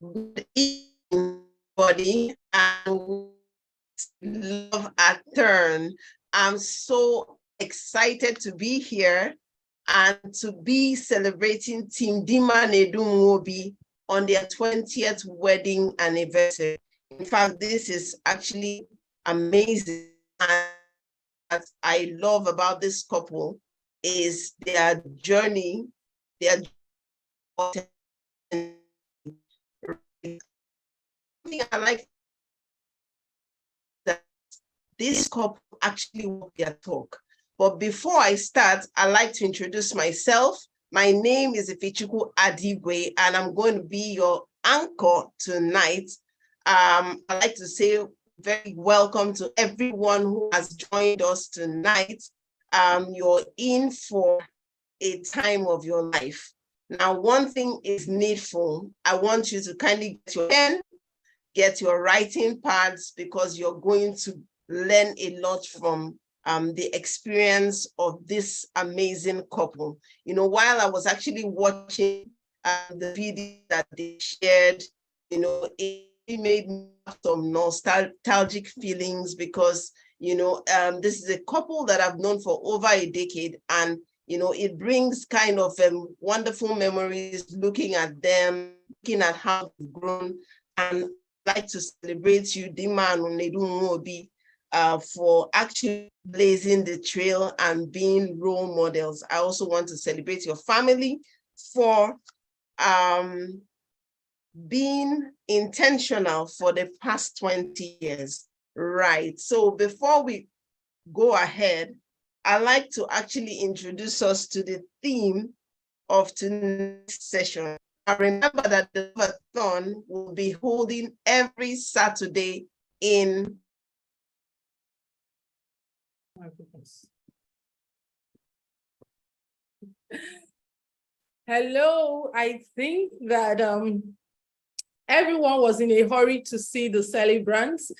Good evening, everybody, and Love-A-Thon. I'm so excited to be here and to be celebrating TeamDinmaNedum on their 20th wedding anniversary. In fact, this is actually amazing. And what I love about this couple is their journey, their thing I like that this couple actually walk their talk. But before I start, I'd like to introduce myself. My name is Ifechukwu Adigwe, and I'm going to be your anchor tonight. I'd like to say very welcome to everyone who has joined us tonight. You're in for a time of your life. Now, one thing is needful. I want you to kindly get your pen, get your writing pads, because you're going to learn a lot from the experience of this amazing couple. You know, while I was actually watching the video that they shared, you know, it made me have some nostalgic feelings because, you know, this is a couple that I've known for over a decade, and you know, it brings kind of wonderful memories looking at them, looking at how they've grown. And I'd like to celebrate you, TeamDinmaNedum, for actually blazing the trail and being role models. I also want to celebrate your family for being intentional for the past 20 years. Right. So before we go ahead, I'd like to actually introduce us to the theme of tonight's session. I remember that the Love-A-Thon will be holding every Saturday in Hello, I think that everyone was in a hurry to see the celebrants,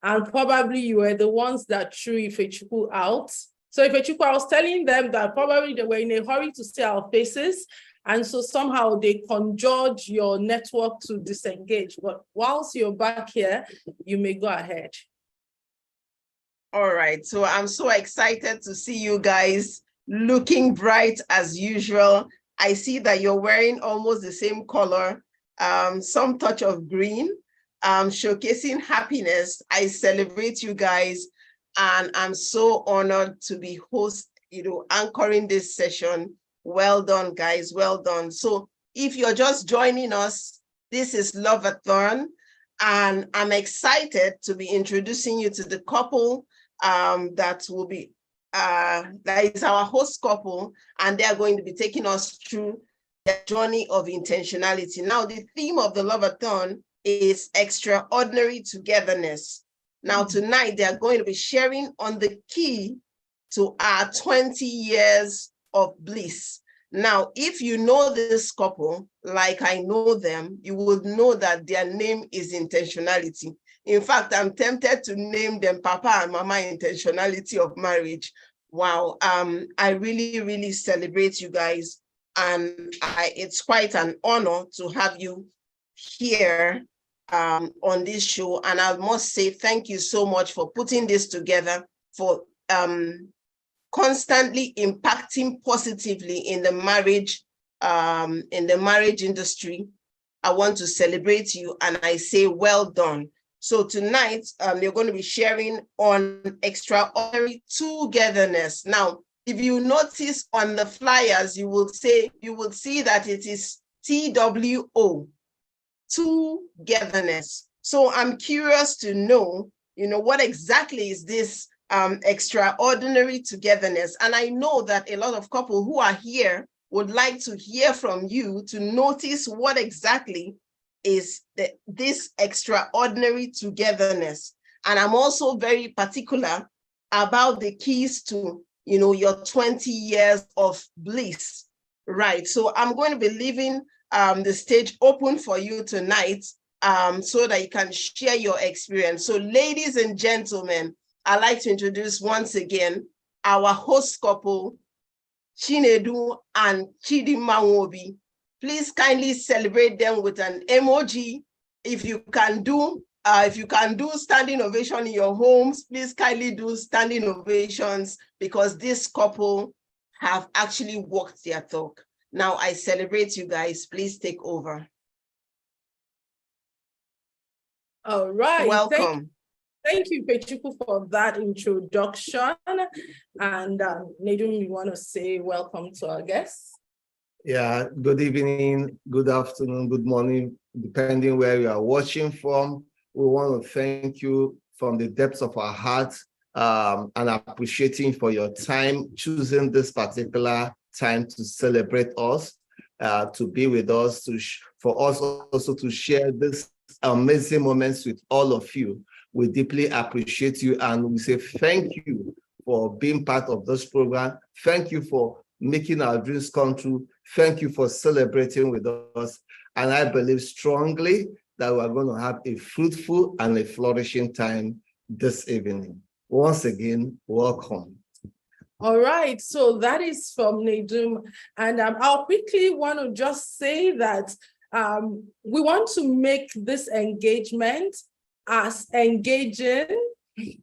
and probably you were the ones that threw Ifechukwu out. So Ifechukwu, I was telling them that probably they were in a hurry to see our faces, and so somehow they conjured your network to disengage. But whilst you're back here, you may go ahead. All right, so I'm so excited to see you guys looking bright as usual. I see that you're wearing almost the same color, some touch of green, showcasing happiness. I celebrate you guys, and I'm so honored to be anchoring this session. Well done, guys, well done. So if you're just joining us, this is Love-A-Thon, and I'm excited to be introducing you to the couple that will be, that is our host couple, and they're going to be taking us through the journey of intentionality. Now, the theme of the Love-A-Thon is extraordinary togetherness. Now, tonight, they're going to be sharing on the key to our 20 years of bliss. Now, if you know this couple, like I know them, you would know that their name is intentionality. In fact, I'm tempted to name them Papa and Mama Intentionality of Marriage. Wow, I really, really celebrate you guys. And it's quite an honor to have you here on this show. And I must say thank you so much for putting this together, for constantly impacting positively in the marriage industry. I want to celebrate you, and I say well done. So tonight, you're going to be sharing on extraordinary togetherness. Now, if you notice on the flyers, you will see that it is TWO, togetherness. So I'm curious to know, what exactly is this extraordinary togetherness? And I know that a lot of couples who are here would like to hear from you to notice what exactly is this extraordinary togetherness. And I'm also very particular about the keys to, your 20 years of bliss, right? So I'm going to be leaving the stage open for you tonight so that you can share your experience. So ladies and gentlemen, I'd like to introduce once again our host couple, Chinedu and Chidinma. please kindly celebrate them with an emoji. If you can do standing ovation in your homes, please kindly do standing ovations, because this couple have actually walked their talk. Now I celebrate you guys. Please take over. All right. Welcome. Thank you, Ifechukwu, for that introduction. And Nedum, you want to say welcome to our guests? Yeah, good evening, good afternoon, good morning, depending where you are watching from. We want to thank you from the depths of our hearts and appreciating for your time, choosing this particular time to celebrate us, to be with us, for us also to share this amazing moments with all of you. We deeply appreciate you, and we say thank you for being part of this program. Thank you for making our dreams come true. Thank you for celebrating with us. And I believe strongly that we are going to have a fruitful and a flourishing time this evening. Once again, welcome. All right, so that is from Nedum. And I'll quickly want to just say that we want to make this engagement as engaging,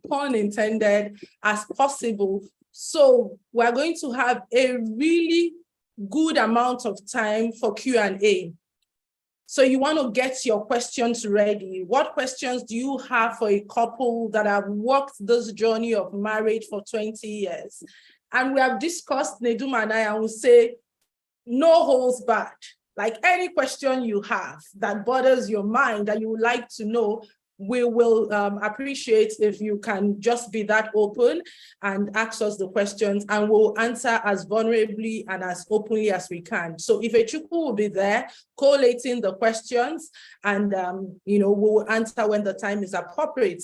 pun intended, as possible. So we're going to have a really good amount of time for Q&A. So you want to get your questions ready. What questions do you have for a couple that have walked this journey of marriage for 20 years? And we have discussed, Nedum and I will say, no holds barred. Like any question you have that bothers your mind that you would like to know, we will appreciate if you can just be that open and ask us the questions, and we'll answer as vulnerably and as openly as we can. So if Ifechukwu will be there collating the questions, and we'll answer when the time is appropriate.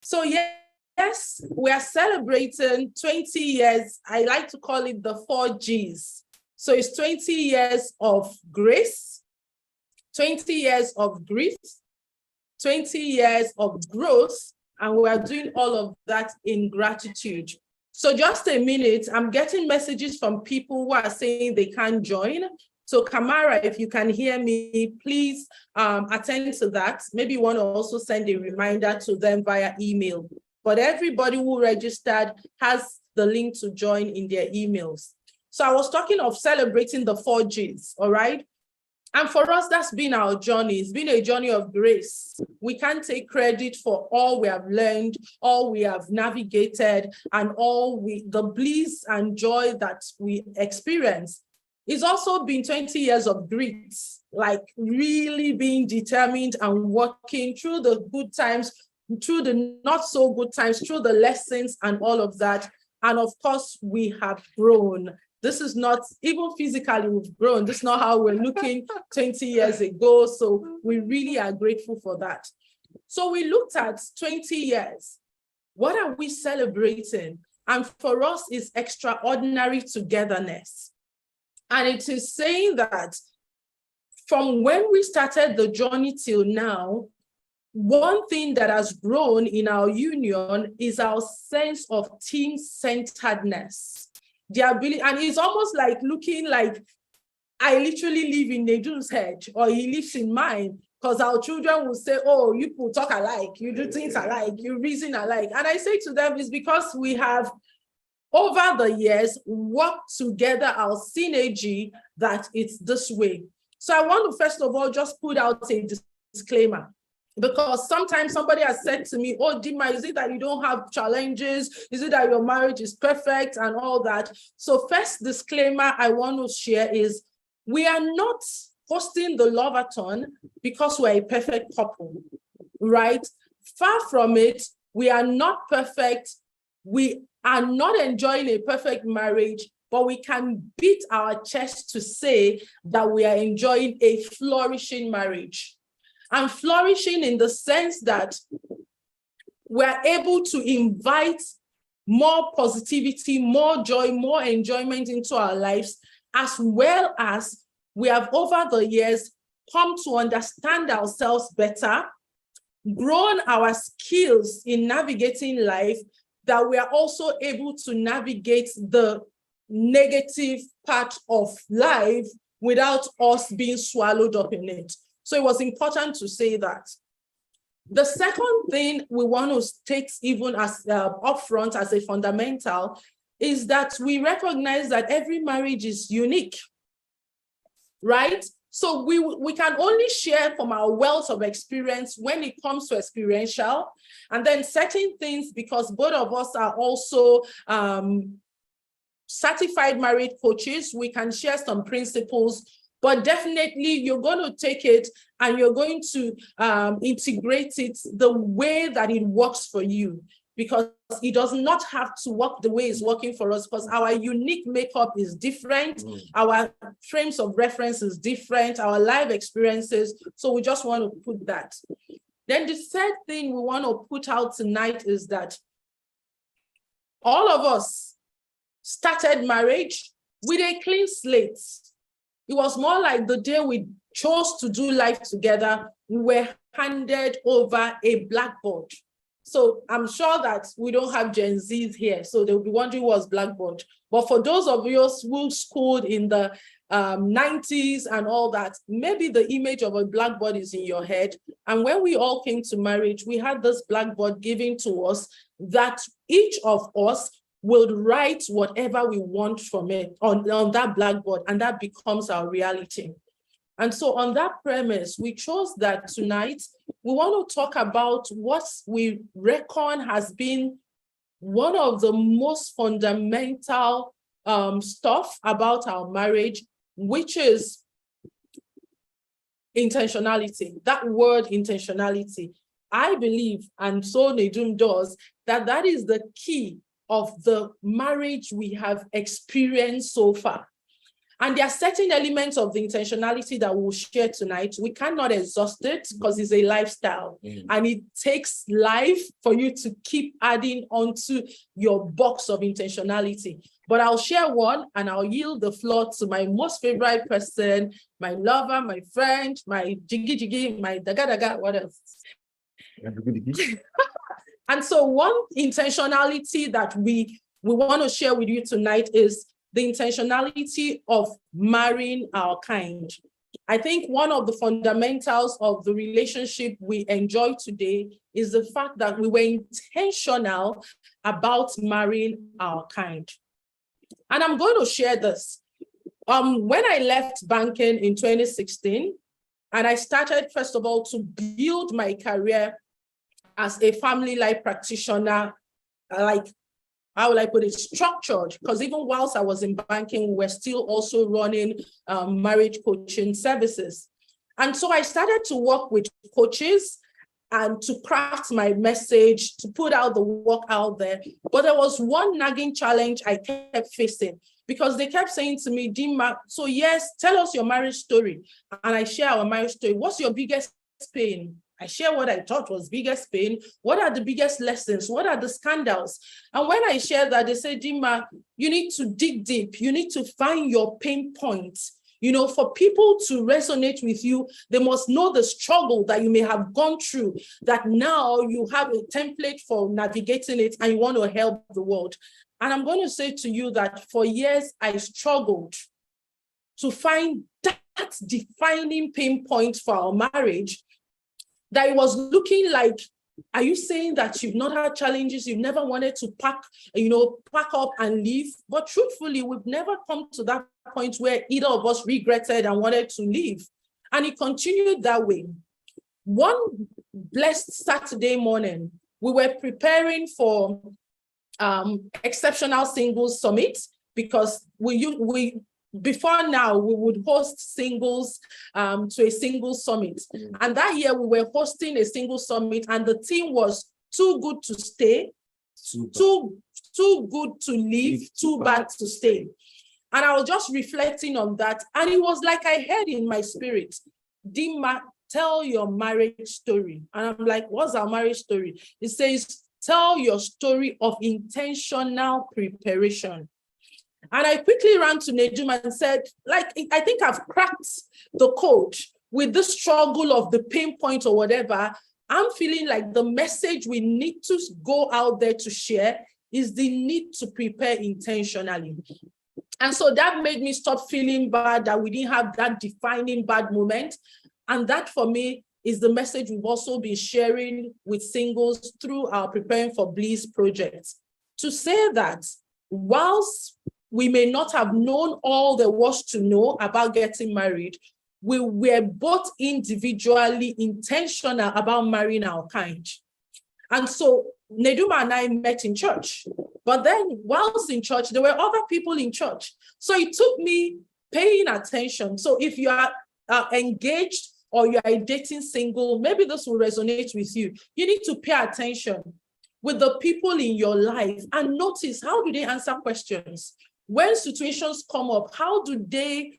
So yes, we are celebrating 20 years. I like to call it the 4 Gs. So it's 20 years of grace, 20 years of grief, 20 years of growth, and we are doing all of that in gratitude. So just a minute, I'm getting messages from people who are saying they can't join. So Kamara, if you can hear me, please attend to that. Maybe you want to also send a reminder to them via email. But everybody who registered has the link to join in their emails. So I was talking of celebrating the 4 Gs, all right? And for us, that's been our journey. It's been a journey of grace. We can't take credit for all we have learned, all we have navigated, and all the bliss and joy that we experience. It's also been 20 years of grit, like really being determined and working through the good times, through the not so good times, through the lessons and all of that. And of course, we have grown. This is not, even physically, we've grown. This is not how we're looking 20 years ago. So we really are grateful for that. So we looked at 20 years. What are we celebrating? And for us, it's extraordinary togetherness. And it is saying that from when we started the journey till now, one thing that has grown in our union is our sense of team-centeredness. The ability, and it's almost like looking like I literally live in Nedum's head, or he lives in mine, because our children will say, oh, you people talk alike, you do things alike, you reason alike. And I say to them, it's because we have, over the years, worked together our synergy that it's this way. So I want to first of all just put out a disclaimer. Because sometimes somebody has said to me, oh, Dima, is it that you don't have challenges? Is it that your marriage is perfect and all that? So first disclaimer I want to share is we are not hosting the Love-A-Thon because we're a perfect couple, right? Far from it. We are not perfect. We are not enjoying a perfect marriage, but we can beat our chest to say that we are enjoying a flourishing marriage. And flourishing in the sense that we're able to invite more positivity, more joy, more enjoyment into our lives, as well as we have over the years come to understand ourselves better, grown our skills in navigating life, that we are also able to navigate the negative part of life without us being swallowed up in it. So it was important to say that. The second thing we want to state even as upfront as a fundamental is that we recognize that every marriage is unique, right? So we can only share from our wealth of experience when it comes to experiential, and then certain things, because both of us are also certified marriage coaches, we can share some principles, but definitely you're going to take it and you're going to integrate it the way that it works for you, because it does not have to work the way it's working for us, because our unique makeup is different, our frames of reference is different, our life experiences. So we just want to put that. Then the third thing we want to put out tonight is that all of us started marriage with a clean slate. It was more like the day we chose to do life together, we were handed over a blackboard. So I'm sure that we don't have Gen Zs here, so they'll be wondering what's blackboard. But for those of us who schooled in the 90s and all that, maybe the image of a blackboard is in your head. And when we all came to marriage, we had this blackboard given to us that each of us will write whatever we want from it on that blackboard, and that becomes our reality. And so on that premise, we chose that tonight we want to talk about what we reckon has been one of the most fundamental stuff about our marriage, which is intentionality. That word intentionality. I believe, and so Nedum does, that is the key of the marriage we have experienced so far. And there are certain elements of the intentionality that we'll share tonight. We cannot exhaust it because it's a lifestyle. And it takes life for you to keep adding onto your box of intentionality. But I'll share one and I'll yield the floor to my most favorite person, my lover, my friend, my jiggy jiggy, my daga daga, what else? And so one intentionality that we want to share with you tonight is the intentionality of marrying our kind. I think one of the fundamentals of the relationship we enjoy today is the fact that we were intentional about marrying our kind. And I'm going to share this. When I left banking in 2016, and I started, first of all, to build my career as a family life practitioner, like, how will I put it, structured, because even whilst I was in banking, we were still also running marriage coaching services. And so I started to work with coaches and to craft my message, to put out the work out there. But there was one nagging challenge I kept facing, because they kept saying to me, Dima, so yes, tell us your marriage story. And I share our marriage story. What's your biggest pain? I share what I thought was biggest pain. What are the biggest lessons? What are the scandals? And when I share that, they say, Dima, you need to dig deep. You need to find your pain points. You know, for people to resonate with you, they must know the struggle that you may have gone through, that now you have a template for navigating it and you want to help the world. And I'm going to say to you that for years, I struggled to find that defining pain point for our marriage, that it was looking like, are you saying that you've not had challenges, you've never wanted to pack up and leave? But truthfully, we've never come to that point where either of us regretted and wanted to leave. And it continued that way. One blessed Saturday morning, we were preparing for Exceptional Singles Summit, because before now, we would host singles to a single summit. And that year we were hosting a single summit, and the theme was too good to stay, too good to leave, too bad to stay. And I was just reflecting on that. And it was like I heard in my spirit, Dima, tell your marriage story. And I'm like, what's our marriage story? It says, tell your story of intentional preparation. And I quickly ran to Nedum and said, like, I think I've cracked the code with the struggle of the pain point or whatever. I'm feeling like the message we need to go out there to share is the need to prepare intentionally. And so that made me stop feeling bad that we didn't have that defining bad moment. And that for me is the message we've also been sharing with singles through our Preparing for Bliss project. To say that whilst we may not have known all there was to know about getting married, we were both individually intentional about marrying our kind. And so Nedum and I met in church. But then whilst in church, there were other people in church. So it took me paying attention. So if you are engaged or you are dating single, maybe this will resonate with you. You need to pay attention with the people in your life and notice, how do they answer questions? When situations come up, how do they,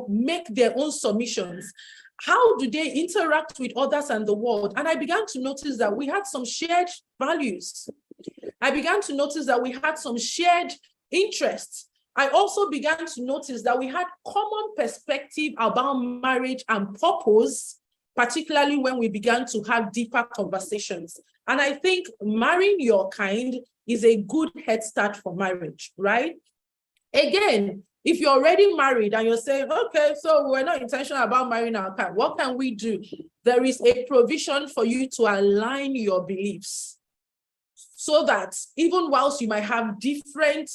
make their own submissions? How do they interact with others and the world? And I began to notice that we had some shared values. I began to notice that we had some shared interests. I also began to notice that we had common perspective about marriage and purpose, particularly when we began to have deeper conversations. And I think marrying your kind is a good head start for marriage, right? Again, if you're already married and you're saying, okay, so we're not intentional about marrying our kind, what can we do? There is a provision for you to align your beliefs so that even whilst you might have different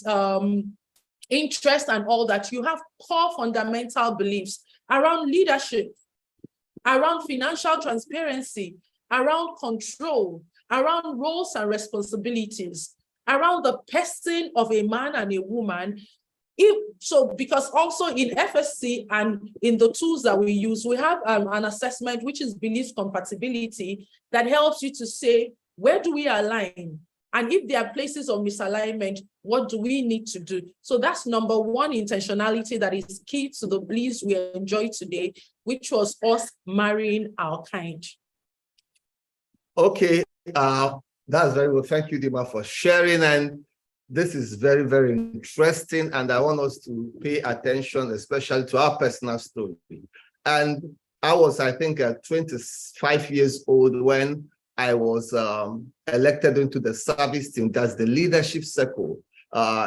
interests and all that, you have core fundamental beliefs around leadership, around financial transparency, around control, around roles and responsibilities, around the person of a man and a woman. Because also in FSC and in the tools that we use, we have an assessment, which is belief compatibility, that helps you to say, where do we align? And if there are places of misalignment, what do we need to do? So that's number one intentionality that is key to the bliss we enjoy today, which was us marrying our kind. Okay, that's very well. Thank you, Dima, for sharing. And this is very, very interesting. And I want us to pay attention, especially to our personal story. And I was, I think, 25 years old when I was elected into the service team. That's the leadership circle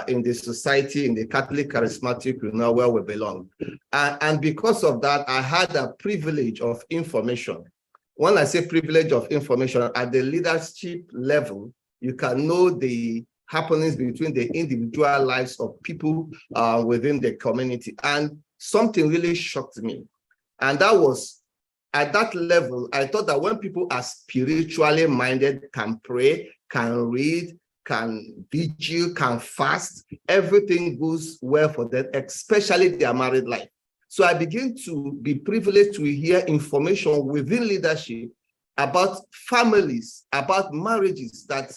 in the society, in the Catholic Charismatic, where we belong. And because of that, I had a privilege of information. When I say privilege of information, at the leadership level, you can know the happenings between the individual lives of people within the community. And something really shocked me. And that was, at that level, I thought that when people are spiritually minded, can pray, can read, can vigil, can fast, everything goes well for them, especially their married life. So I begin to be privileged to hear information within leadership about families, about marriages, that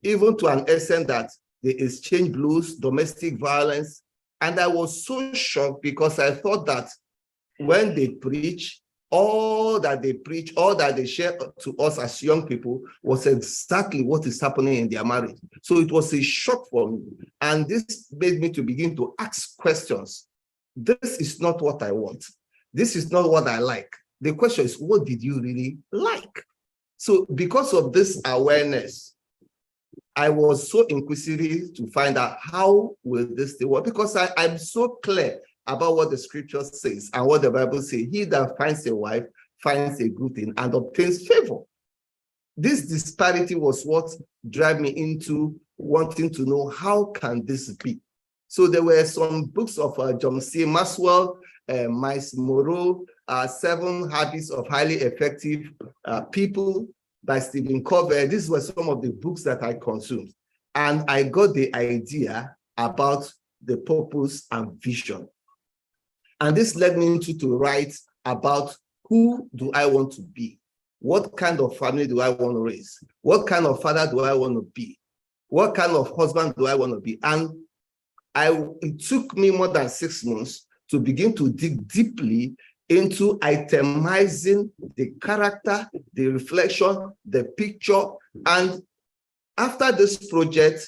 even to an extent that they exchange blows, domestic violence. And I was so shocked because I thought that when they preach, all that they preach, all that they share to us as young people was exactly what is happening in their marriage. So it was a shock for me. And this made me to begin to ask questions. This is not what I want. This is not what I like. The question is, what did you really like? So because of this awareness, I was so inquisitive to find out how will this thing work, because I'm so clear about what the scripture says and what the Bible says. He that finds a wife finds a good thing and obtains favor. This disparity was what drove me into wanting to know, how can this be? So there were some books of John C. Maxwell, Miles Monroe, 7 Habits of Highly Effective People by Stephen Covey. These were some of the books that I consumed. And I got the idea about the purpose and vision. And this led me to write about, who do I want to be? What kind of family do I want to raise? What kind of father do I want to be? What kind of husband do I want to be? And it took me more than 6 months to begin to dig deeply into itemizing the character, the reflection, the picture. And after this project,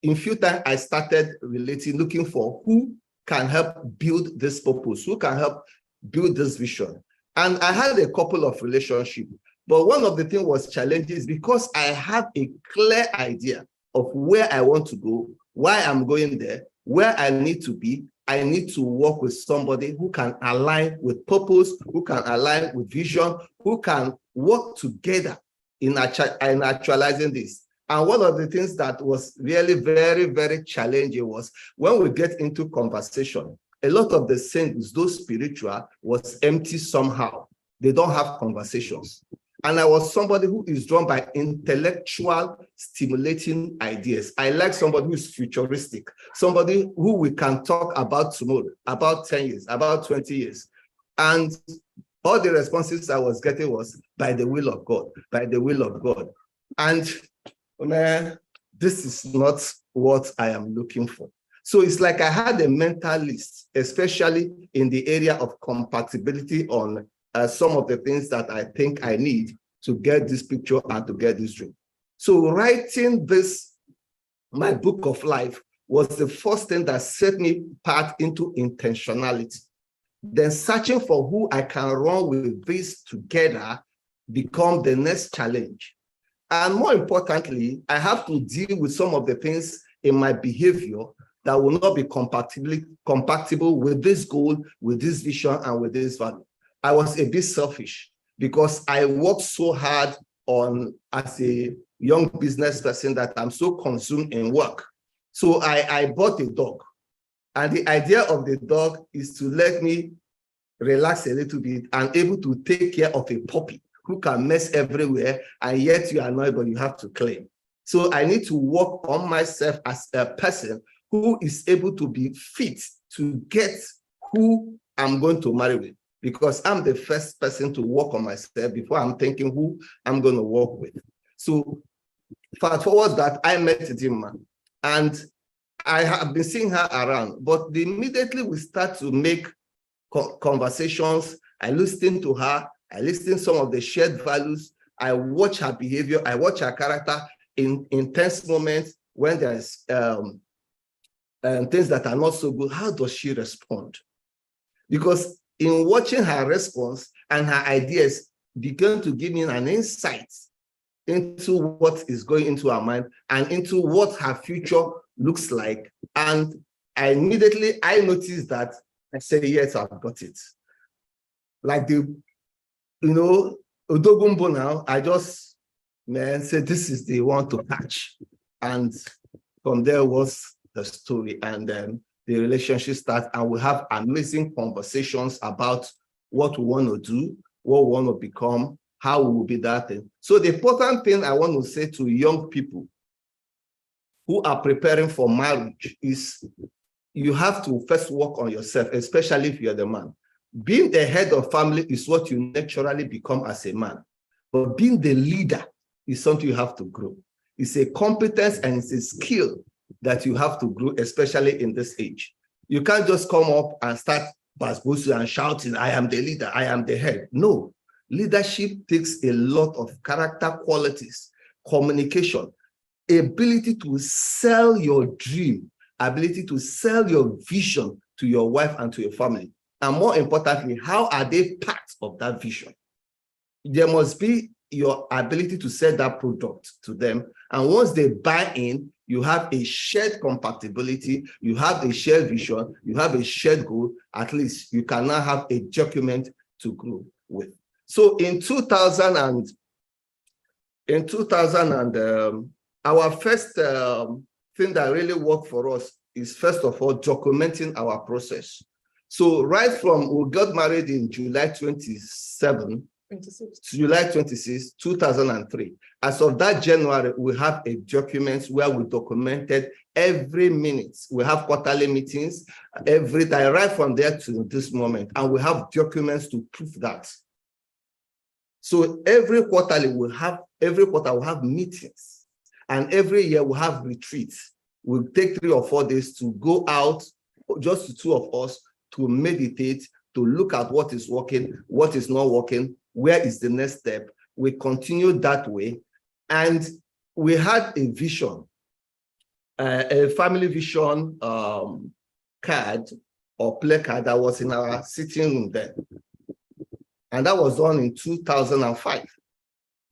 in few time, I started looking for who can help build this purpose, who can help build this vision. And I had a couple of relationships, but one of the things was challenges because I have a clear idea of where I want to go, why I'm going there, where I need to be, I need to work with somebody who can align with purpose, who can align with vision, who can work together in actualizing this. And one of the things that was really very, very challenging was when we get into conversation, a lot of the things, those spiritual, was empty somehow. They don't have conversations. And I was somebody who is drawn by intellectual stimulating ideas. I like somebody who is futuristic, somebody who we can talk about tomorrow, about 10 years, about 20 years. And all the responses I was getting was by the will of God, by the will of God. And man, this is not what I am looking for. So it's like I had a mental list, especially in the area of compatibility on some of the things that I think I need to get this picture and to get this dream. So writing this, my book of life, was the first thing that set me part into intentionality. Then searching for who I can run with this together become the next challenge. And more importantly, I have to deal with some of the things in my behavior that will not be compatible with this goal, with this vision, and with this value. I was a bit selfish because I worked so hard as a young business person that I'm so consumed in work. So I bought a dog. And the idea of the dog is to let me relax a little bit and able to take care of a puppy who can mess everywhere, and yet you are annoyed, but you have to claim. So I need to work on myself as a person who is able to be fit to get who I'm going to marry with, because I'm the first person to work on myself before I'm thinking who I'm going to work with. So fast forward that I met Dimma, and I have been seeing her around, but immediately we start to make conversations. I listen to her, I listen to some of the shared values, I watch her behavior, I watch her character in intense moments when there's things that are not so good. How does she respond? Because in watching her response and her ideas began to give me an insight into what is going into her mind and into what her future looks like. And I noticed that I said, yes, I've got it. Like Odogumbo now, I just, said, this is the one to catch. And from there was the story. And then the relationship starts, and we have amazing conversations about what we want to do, what we want to become, how we will be that thing. So the important thing I want to say to young people who are preparing for marriage is you have to first work on yourself, especially if you're the man. Being the head of family is what you naturally become as a man. But being the leader is something you have to grow. It's a competence and it's a skill that you have to grow, especially in this age. You can't just come up and start basbosu and shouting, I am the leader, I am the head. No, leadership takes a lot of character qualities, communication, ability to sell your dream, ability to sell your vision to your wife and to your family. And more importantly, how are they part of that vision? There must be your ability to sell that product to them. And once they buy in, you have a shared compatibility, you have a shared vision, you have a shared goal. At least you can now have a document to grow with. So in 2000 our first thing that really worked for us is, first of all, documenting our process. So right from we got married in July 26, 2003. As of that January, we have a document where we documented every minute. We have quarterly meetings every time, right from there to this moment. And we have documents to prove that. So every quarter we'll have meetings. And every year we'll have retreats. We'll take 3 or 4 days to go out, just the two of us, to meditate, to look at what is working, what is not working, where is the next step. We continued that way. And we had a vision, a family vision card or placard that was in our sitting room then. And that was done in 2005.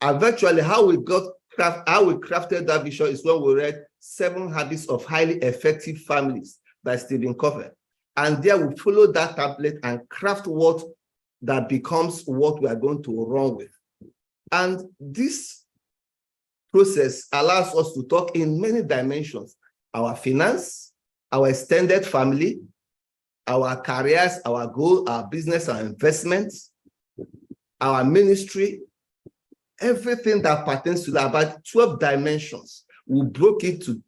And virtually how we crafted that vision is when we read 7 Habits of Highly Effective Families by Stephen Covey. And there we follow that template and craft what that becomes what we are going to run with. And this process allows us to talk in many dimensions: our finance, our extended family, our careers, our goal, our business, our investments, our ministry, everything that pertains to that, about 12 dimensions. We broke it to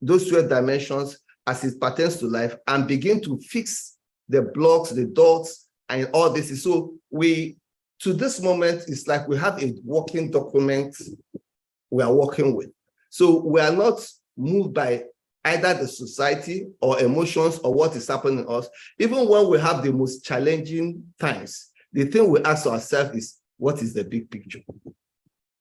those 12 dimensions as it pertains to life and begin to fix the blocks, the dots, and all this. So to this moment, it's like we have a working document we are working with. So we are not moved by either the society or emotions or what is happening to us. Even when we have the most challenging times, the thing we ask ourselves is, what is the big picture?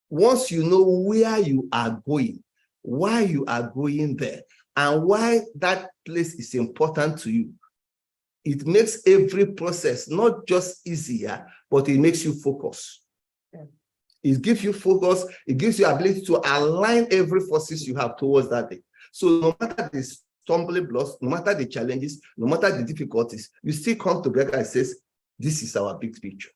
Once you know where you are going, why you are going there, and why that place is important to you, it makes every process not just easier, but it makes you focus. Yeah. It gives you focus. It gives you ability to align every forces you have towards that day. So no matter the stumbling blocks, no matter the challenges, no matter the difficulties, you still come together and says, this is our big picture.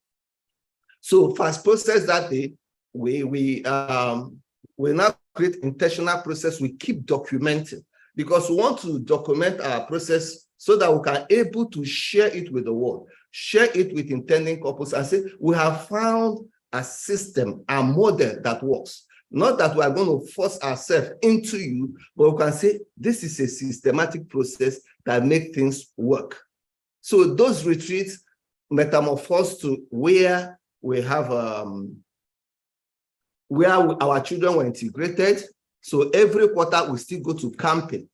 So fast process that day, we now create intentional process. We keep documenting because we want to document our process so that we can able to share it with the world, share it with intending couples and say, we have found a system, a model that works. Not that we are going to force ourselves into you, but we can say, this is a systematic process that makes things work. So those retreats metamorphose to where we have, where our children were integrated. So every quarter we still go to camping.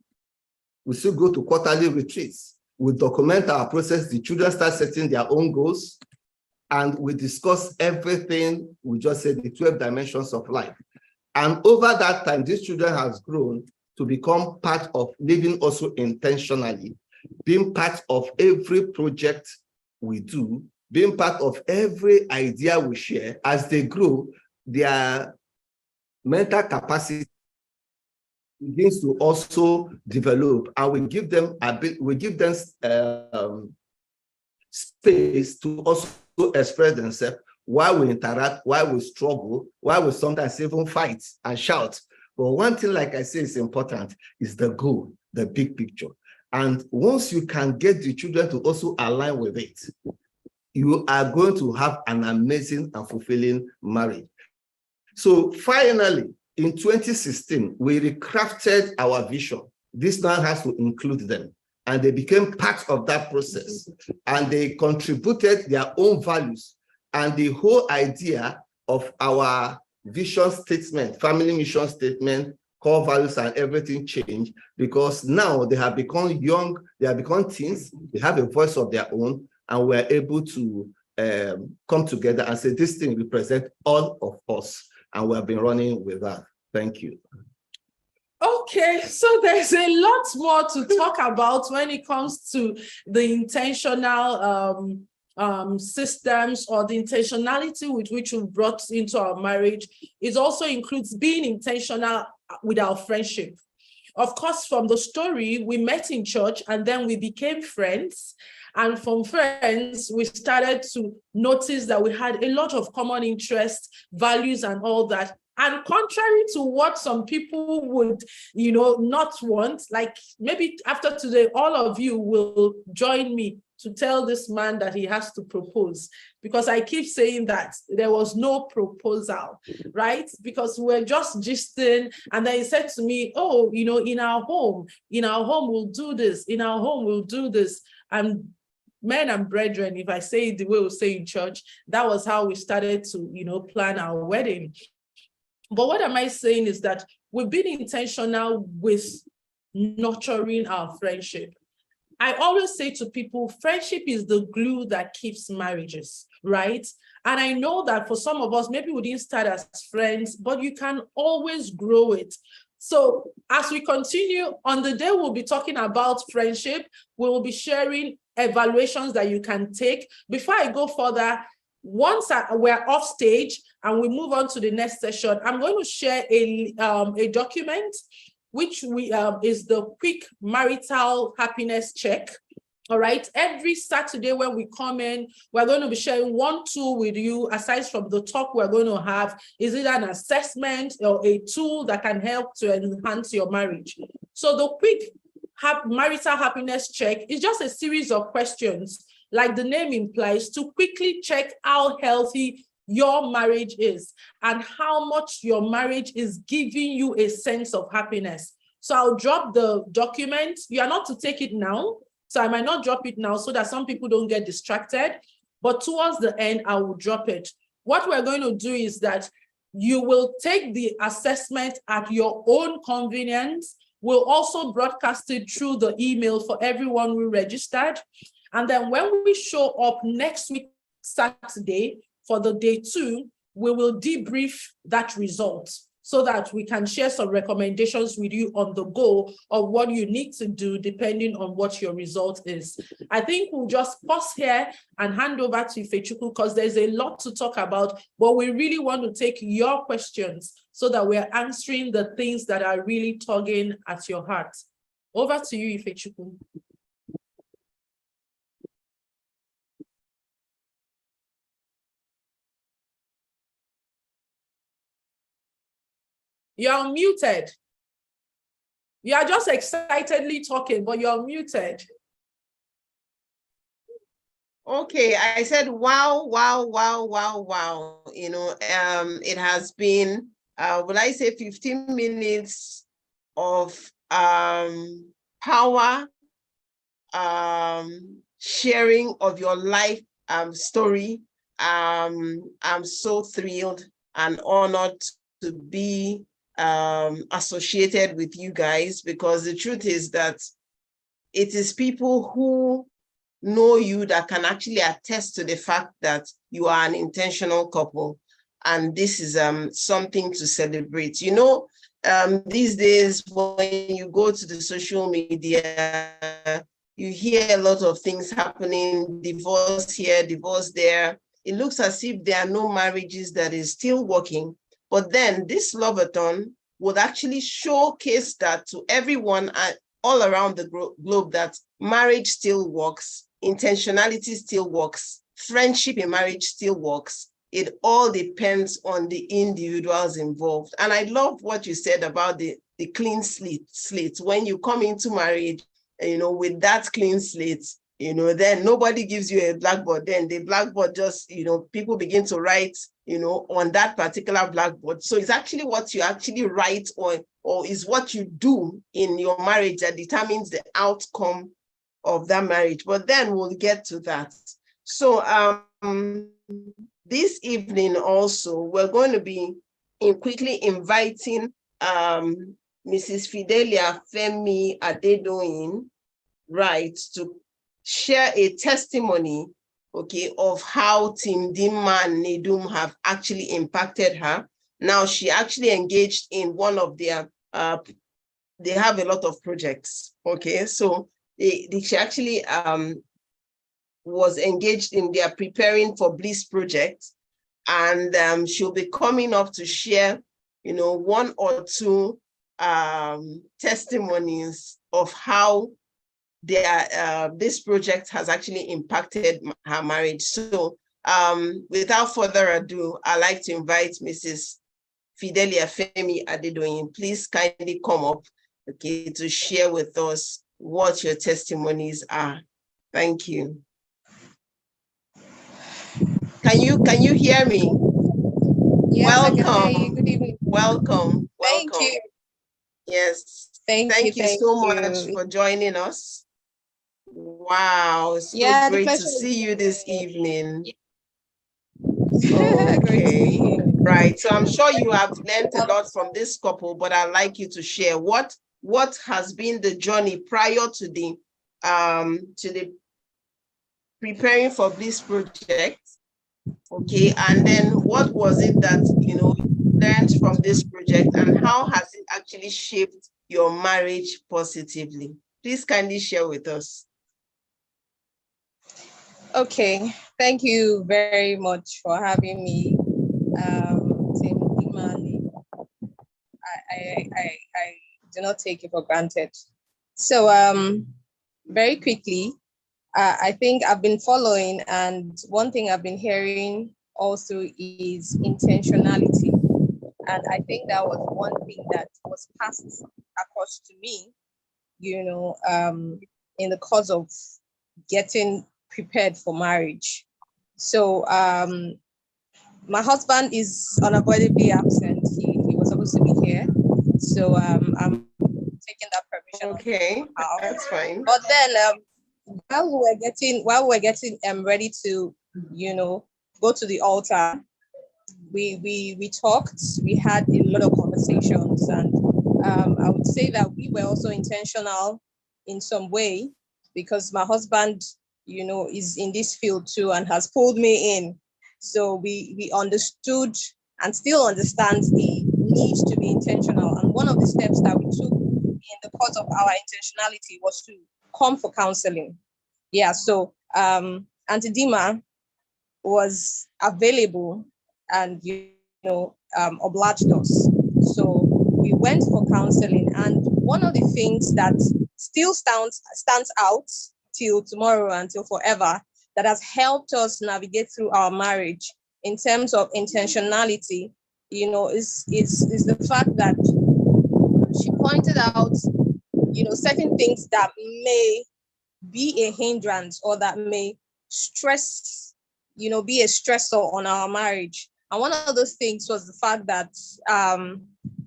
We still go to quarterly retreats. We document our process. The children start setting their own goals. And we discuss everything. We just said the 12 dimensions of life. And over that time, these children has grown to become part of living also intentionally, being part of every project we do, being part of every idea we share. As they grow, their mental capacity begins to also develop, and we give them space to also express themselves while we interact, while we struggle, while we sometimes even fight and shout. But one thing, like I say, is important is the goal, the big picture. And once you can get the children to also align with it, you are going to have an amazing and fulfilling marriage. So finally, in 2016, we recrafted our vision. This now has to include them. And they became part of that process. And they contributed their own values. And the whole idea of our vision statement, family mission statement, core values and everything changed because now they have become young, they have become teens, they have a voice of their own, and we're able to come together and say, this thing represents all of us. And we have been running with that. Thank you. Okay, so there's a lot more to talk about when it comes to the intentional systems or the intentionality with which we brought into our marriage. It also includes being intentional with our friendship. Of course, from the story, we met in church and then we became friends. And from friends, we started to notice that we had a lot of common interests, values, and all that. And contrary to what some people would, not want, like maybe after today, all of you will join me to tell this man that he has to propose, because I keep saying that there was no proposal, right? Because we're just gisting, and then he said to me, oh, in our home we'll do this, in our home we'll do this. And men and brethren, if I say it the way we say in church, that was how we started to, plan our wedding. But what am I saying is that we've been intentional with nurturing our friendship. I always say to people, friendship is the glue that keeps marriages, right? And I know that for some of us, maybe we didn't start as friends, but you can always grow it. So as we continue, on the day we'll be talking about friendship, we will be sharing evaluations that you can take. Before I go further, once we're off stage and we move on to the next session, I'm going to share a document which we is the quick marital happiness check. All right, every Saturday when we come in, we're going to be sharing one tool with you. Aside from the talk we're going to have, is it an assessment or a tool that can help to enhance your marriage? So the quick marital happiness check is just a series of questions, like the name implies, to quickly check how healthy your marriage is and how much your marriage is giving you a sense of happiness. So I'll drop the document. You are not to take it now. So I might not drop it now so that some people don't get distracted, but towards the end, I will drop it. What we're going to do is that you will take the assessment at your own convenience. We'll also broadcast it through the email for everyone who registered. And then when we show up next week, Saturday, for the day 2, we will debrief that result so that we can share some recommendations with you on the go of what you need to do depending on what your result is. I think we'll just pause here and hand over to Ifechukwu because there's a lot to talk about, but we really want to take your questions so that we're answering the things that are really tugging at your heart. Over to you, Ifechukwu. You're muted. You are just excitedly talking, but you're muted. Okay, I said, wow, wow, wow, wow, wow. You know, it has been, would I say 15 minutes of power, sharing of your life story. I'm so thrilled and honored to be associated with you guys, because the truth is that it is people who know you that can actually attest to the fact that you are an intentional couple. And this is something to celebrate. You know, these days when you go to the social media, you hear a lot of things happening, divorce here, divorce there. It looks as if there are no marriages that is still working. But then this Love-A-Thon would actually showcase that to everyone all around the globe, that marriage still works, intentionality still works, friendship in marriage still works. It all depends on the individuals involved. And I love what you said about the clean slate. When you come into marriage, you know, with that clean slate, you know, then nobody gives you a blackboard. Then the blackboard just, you know, people begin to write, you know, on that particular blackboard. So it's actually what you actually write or is what you do in your marriage that determines the outcome of that marriage. But then we'll get to that. So this evening also, we're going to be quickly inviting Mrs. Fidelia Femi Adedoyin, right, to share a testimony, okay, of how TeamDinmaNedum have actually impacted her. Now, she actually engaged in one of their, they have a lot of projects, okay? So she actually was engaged in their Preparing for Bliss project, and she'll be coming up to share, you know, 1 or 2 testimonies of how this project has actually impacted her marriage. So without further ado, I'd like to invite Mrs. Fidelia Femi Adedoyin. Please kindly come up, okay, to share with us what your testimonies are. Thank you. Can you hear me? Yes, welcome. I can hear you. Good evening. Welcome. Thank you. Yes. Thank you so much for joining us. Wow, it's so great to see you this evening. Okay, right. So I'm sure you have learned a lot from this couple, but I'd like you to share what has been the journey prior to the Preparing for Bliss project. Okay, and then what was it that, you know, you learned from this project, and how has it actually shaped your marriage positively? Please kindly share with us. Okay, thank you very much for having me. TeamDinmaNedum. I do not take it for granted. So very quickly, I think I've been following, and one thing I've been hearing also is intentionality. And I think that was one thing that was passed across to me, you know, in the course of getting prepared for marriage. So my husband is unavoidably absent. He was supposed to be here. So I'm taking that permission. Okay, that's fine. But then while we were getting ready to, you know, go to the altar, we talked, we had a lot of conversations, and I would say that we were also intentional in some way, because my husband, you know, is in this field too and has pulled me in. So we understood and still understand the need to be intentional. And one of the steps that we took in the course of our intentionality was to come for counseling. Yeah, so Auntie Dima was available and, you know, obliged us. So we went for counseling, and one of the things that still stands out till tomorrow, until forever, that has helped us navigate through our marriage in terms of intentionality, you know, is the fact that she pointed out, you know, certain things that may be a hindrance or that may stress, you know, be a stressor on our marriage. And one of those things was the fact that,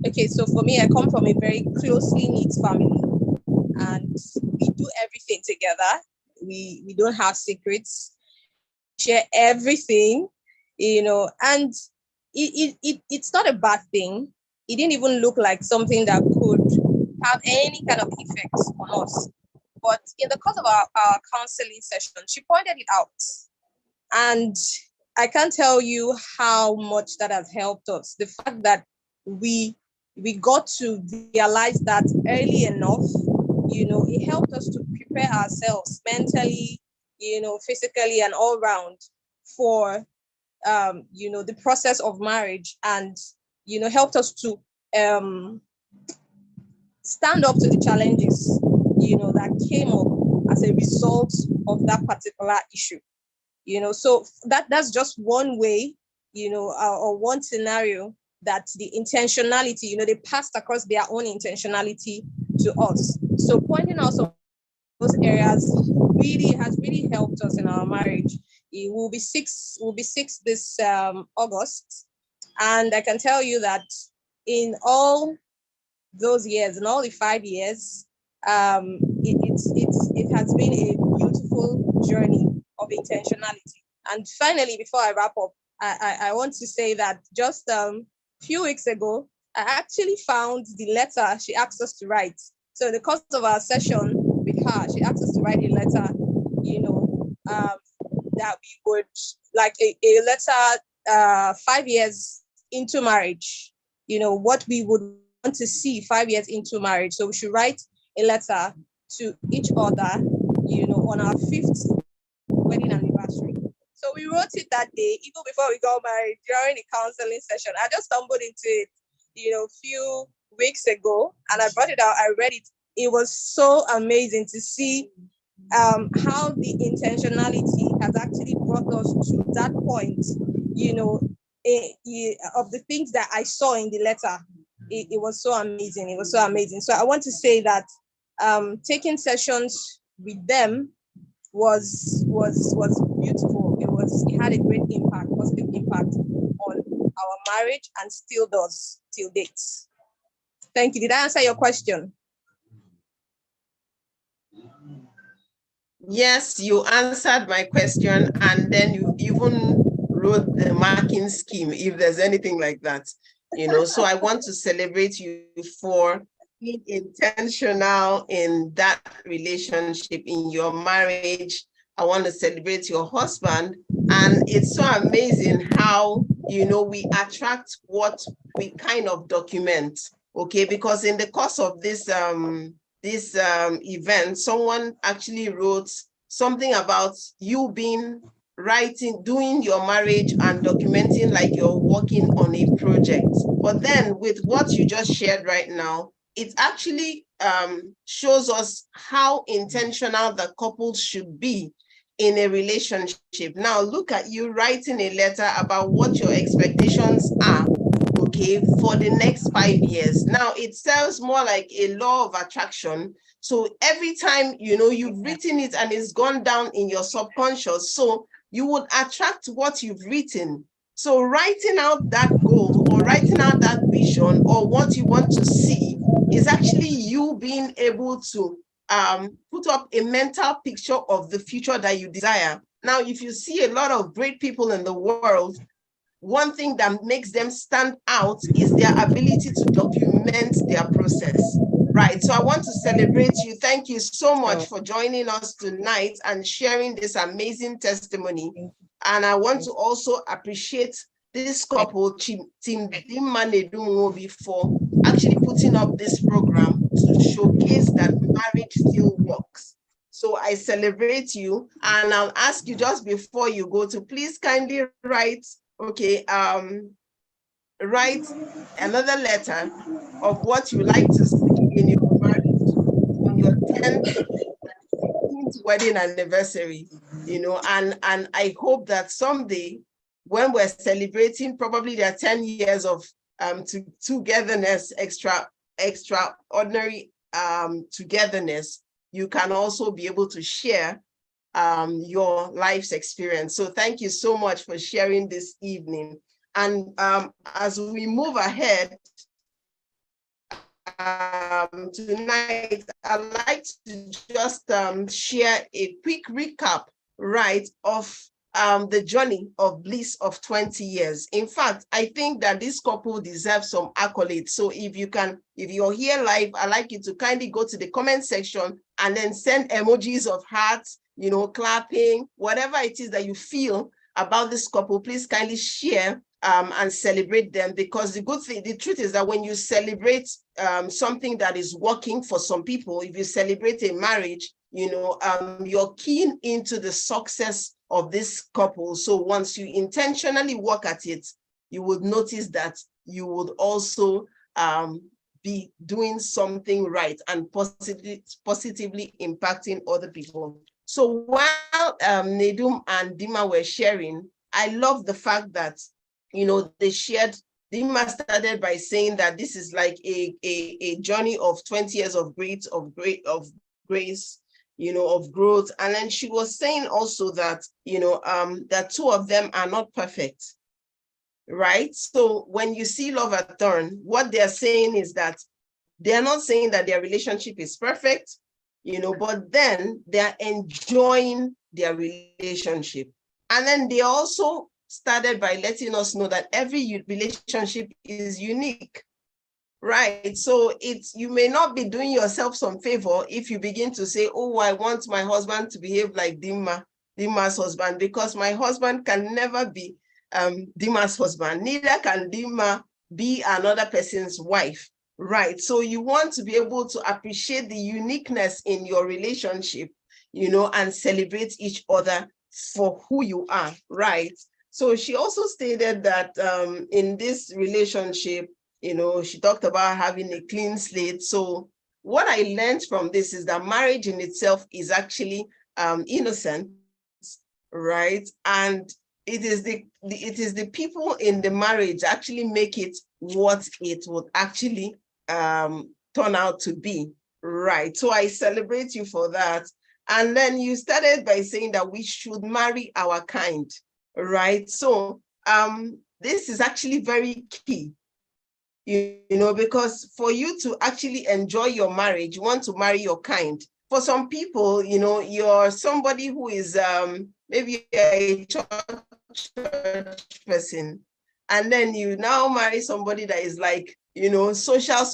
okay, so for me, I come from a very closely knit family, and we do everything together. We don't have secrets, share everything, you know, and it's not a bad thing. It didn't even look like something that could have any kind of effects on us. But in the course of our counseling session, she pointed it out. And I can't tell you how much that has helped us. The fact that we got to realize that early enough, you know, it helped us to prepare ourselves mentally, you know, physically and all round for, you know, the process of marriage, and, you know, helped us to stand up to the challenges, you know, that came up as a result of that particular issue. You know, so that's just one way, you know, or one scenario that the intentionality, you know, they passed across their own intentionality to us. So pointing out some of those areas has really helped us in our marriage. It will be six this August. And I can tell you that in all those years, in all the 5 years, it has been a beautiful journey of intentionality. And finally, before I wrap up, I want to say that just a few weeks ago, I actually found the letter she asked us to write. So in the course of our session with her, she asked us to write a letter, you know, that we would, like a letter 5 years into marriage, you know, what we would want to see 5 years into marriage. So we should write a letter to each other, you know, on our 5th wedding anniversary. So we wrote it that day, even before we got married, during the counseling session. I just stumbled into it, you know, a few weeks ago, and I brought it out. I read it. It was so amazing to see how the intentionality has actually brought us to that point, you know, of the things that I saw in the letter. It was so amazing. It was so amazing. So I want to say that taking sessions with them was beautiful. It had a great impact, positive impact on our marriage, and still does till date. Thank you. Did I answer your question? Yes, you answered my question, and then you even wrote the marking scheme, if there's anything like that, you know. So I want to celebrate you for being intentional in that relationship, in your marriage. I want to celebrate your husband. And it's so amazing how, you know, we attract what we kind of document, okay? Because in the course of this event, someone actually wrote something about you being doing your marriage and documenting like you're working on a project. But then with what you just shared right now, it actually shows us how intentional the couple should be in a relationship. Now, look at you writing a letter about what your expectations are, okay, for the next 5 years. Now, it sounds more like a law of attraction. So every time, you've written it and it's gone down in your subconscious, so you would attract what you've written. So writing out that goal or writing out that vision or what you want to see is actually you being able to put up a mental picture of the future that you desire. Now, if you see a lot of great people in the world, one thing that makes them stand out is their ability to document their process. Right. So I want to celebrate you. Thank you so much for joining us tonight and sharing this amazing testimony. And I want to also appreciate this couple, TeamDinmaNedum, for actually putting up this program to showcase that marriage still works. So I celebrate you, and I'll ask you just before you go to please kindly write, write another letter of what you like to see in your marriage on your 10th wedding anniversary, and I hope that someday when we're celebrating probably their 10 years of togetherness, extraordinary togetherness, you can also be able to share your life's experience. So thank you so much for sharing this evening. And as we move ahead, tonight, I'd like to just share a quick recap, right, of the journey of bliss of 20 years. In fact, I think that this couple deserves some accolades. So if you're here live, I'd like you to kindly go to the comment section and then send emojis of hearts, clapping, whatever it is that you feel about this couple, please kindly share and celebrate them, because the truth is that when you celebrate something that is working for some people, if you celebrate a marriage, you're keen into the success of this couple. So once you intentionally work at it, you would notice that you would also be doing something right and positively impacting other people. So while Nedum and Dima were sharing, I love the fact that they shared. Dima started by saying that this is like a journey of 20 years of grace, of growth. And then she was saying also that, that two of them are not perfect, right? So when you see Love-A-Thon, what they're saying is that they're not saying that their relationship is perfect, but then they're enjoying their relationship. And then they also started by letting us know that every relationship is unique, right? So you may not be doing yourself some favor if you begin to say, oh, I want my husband to behave like Dima's husband, because my husband can never be Dima's husband, neither can Dima be another person's wife, right? So you want to be able to appreciate the uniqueness in your relationship, and celebrate each other for who you are, right? So she also stated that in this relationship, she talked about having a clean slate. So what I learned from this is that marriage in itself is actually innocent, right? And it is the people in the marriage actually make it what it would actually turn out to be, right? So I celebrate you for that. And then you started by saying that we should marry our kind, right? So this is actually very key, because for you to actually enjoy your marriage, you want to marry your kind. For some people, you're somebody who is maybe a church person, and then you now marry somebody that is like, social,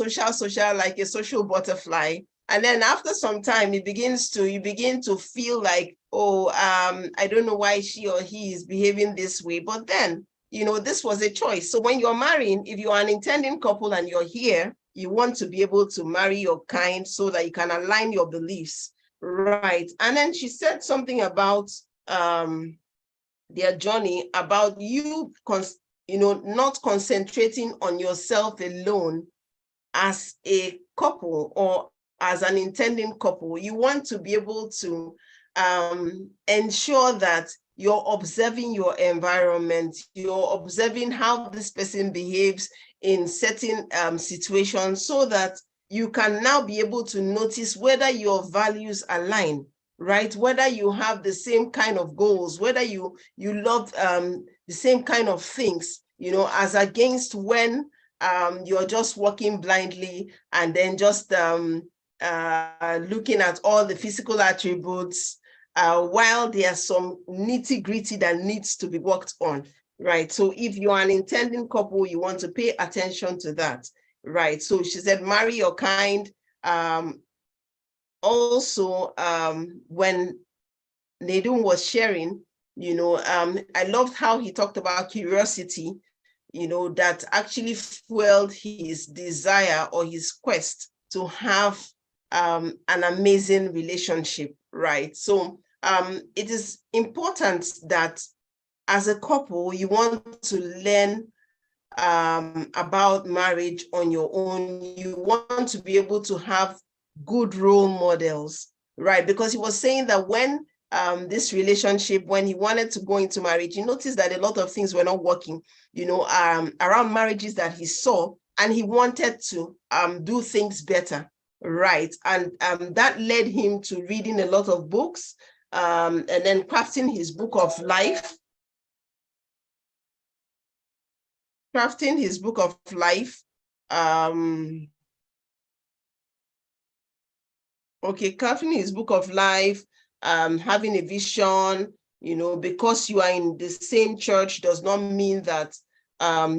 like a social butterfly. And then after some time, you begin to feel like, oh, I don't know why she or he is behaving this way. But then, this was a choice. So when you're marrying, if you're an intending couple and you're here, you want to be able to marry your kind so that you can align your beliefs, right? And then she said something about their journey, about you, not concentrating on yourself alone as a couple or as an intending couple, you want to be able to ensure that you're observing your environment, you're observing how this person behaves in certain situations, so that you can now be able to notice whether your values align, right? Whether you have the same kind of goals, whether you love the same kind of things, as against when you're just walking blindly and then just looking at all the physical attributes, while there are some nitty-gritty that needs to be worked on, right? So if you're an intending couple, you want to pay attention to that, right? So she said, marry your kind. Also, when Nedum was sharing, I loved how he talked about curiosity, that actually fueled his desire or his quest to have an amazing relationship, right? So it is important that as a couple, you want to learn about marriage on your own. You want to be able to have good role models, right? Because he was saying that when this relationship, when he wanted to go into marriage, he noticed that a lot of things were not working, around marriages that he saw, and he wanted to do things better, right? And that led him to reading a lot of books, and then crafting his book of life. Crafting his book of life. Crafting his book of life, having a vision, because you are in the same church does not mean that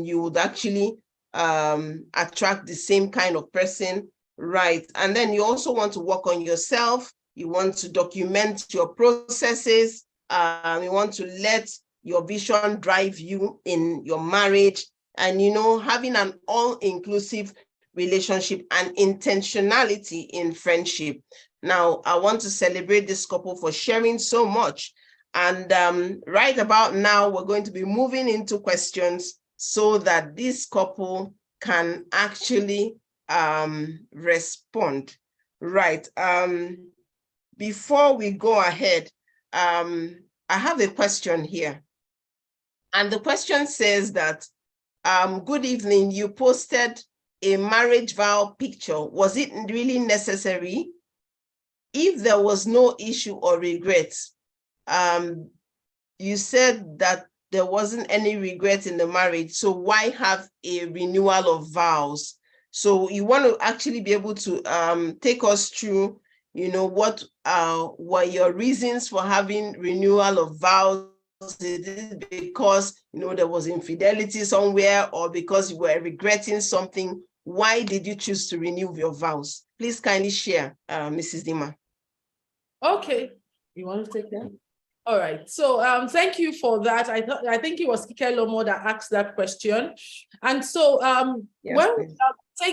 you would actually attract the same kind of person, right? And then you also want to work on yourself. You want to document your processes. You want to let your vision drive you in your marriage, and, having an all-inclusive relationship and intentionality in friendship. Now, I want to celebrate this couple for sharing so much. And right about now, we're going to be moving into questions so that this couple can actually respond. Right. Before we go ahead, I have a question here. And the question says that, good evening, you posted a marriage vow picture. Was it really necessary? If there was no issue or regret, you said that there wasn't any regret in the marriage, so why have a renewal of vows? So you want to actually be able to take us through, what were your reasons for having renewal of vows? Is it because, there was infidelity somewhere, or because you were regretting something? Why did you choose to renew your vows? Please kindly share, Mrs. Dima. Okay, you want to take that? All right. So thank you for that. I think it was Kike Lomo that asked that question. And so Yes,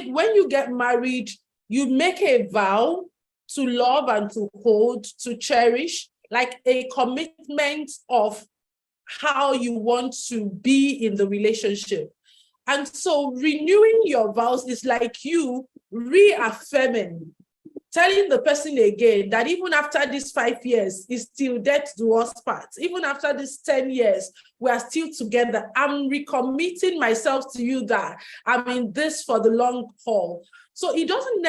when you get married, you make a vow to love and to hold, to cherish, like a commitment of how you want to be in the relationship. And so renewing your vows is like you reaffirming, telling the person again that even after these 5 years, it's still death do us part. Even after these 10 years, we are still together. I'm recommitting myself to you that I'm in this for the long haul. So you don't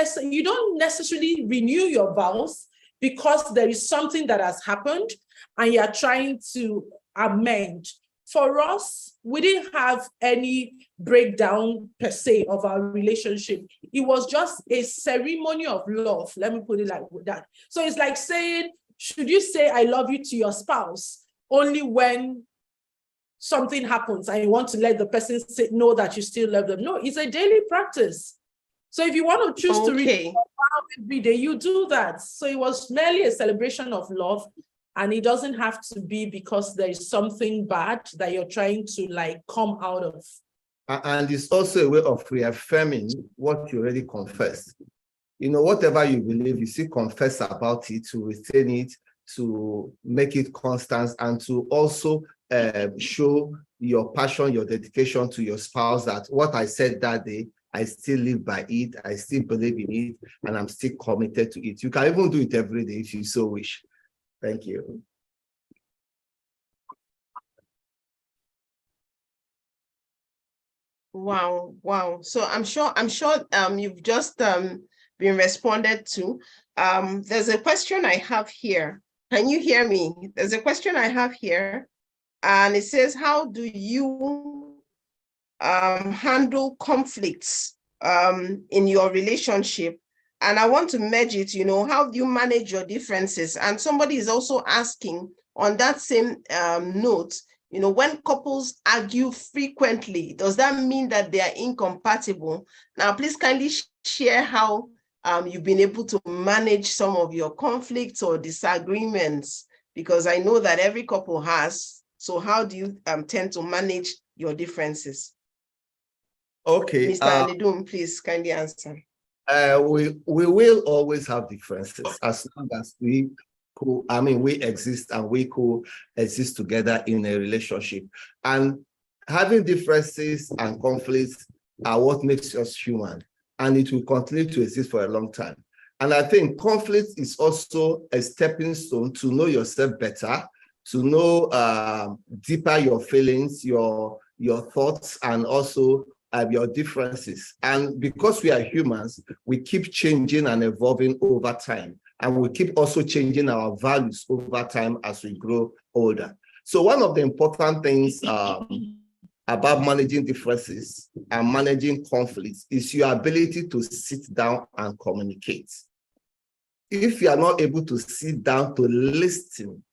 necessarily renew your vows because there is something that has happened and you're trying to amend. For us, we didn't have any breakdown per se of our relationship. It was just a ceremony of love. Let me put it like that. So it's like saying, should you say I love you to your spouse only when something happens and you want to let the person know that you still love them? No, it's a daily practice. So if you want to choose to read every day, you do that. So it was merely a celebration of love. And it doesn't have to be because there is something bad that you're trying to come out of. And it's also a way of reaffirming what you already confessed. Whatever you believe, you still confess about it, to retain it, to make it constant, and to also show your passion, your dedication to your spouse, that what I said that day, I still live by it, I still believe in it, and I'm still committed to it. You can even do it every day if you so wish. Thank you. Wow, wow. So I'm sure you've just been responded to. There's a question I have here. Can you hear me? There's a question I have here, and it says, how do you handle conflicts in your relationship? And I want to merge it, how do you manage your differences? And somebody is also asking on that same note, when couples argue frequently, does that mean that they are incompatible? Now, please kindly share how you've been able to manage some of your conflicts or disagreements, because I know that every couple has. So how do you tend to manage your differences? Okay. Mr. Nedum, please kindly answer. We will always have differences as long as we exist and we coexist together in a relationship. And having differences and conflicts are what makes us human, and it will continue to exist for a long time. And I think conflict is also a stepping stone to know yourself better, to know deeper your feelings, your thoughts, and also your differences. And because we are humans, we keep changing and evolving over time. And we keep also changing our values over time as we grow older. So one of the important things about managing differences and managing conflicts is your ability to sit down and communicate. If you are not able to sit down to listen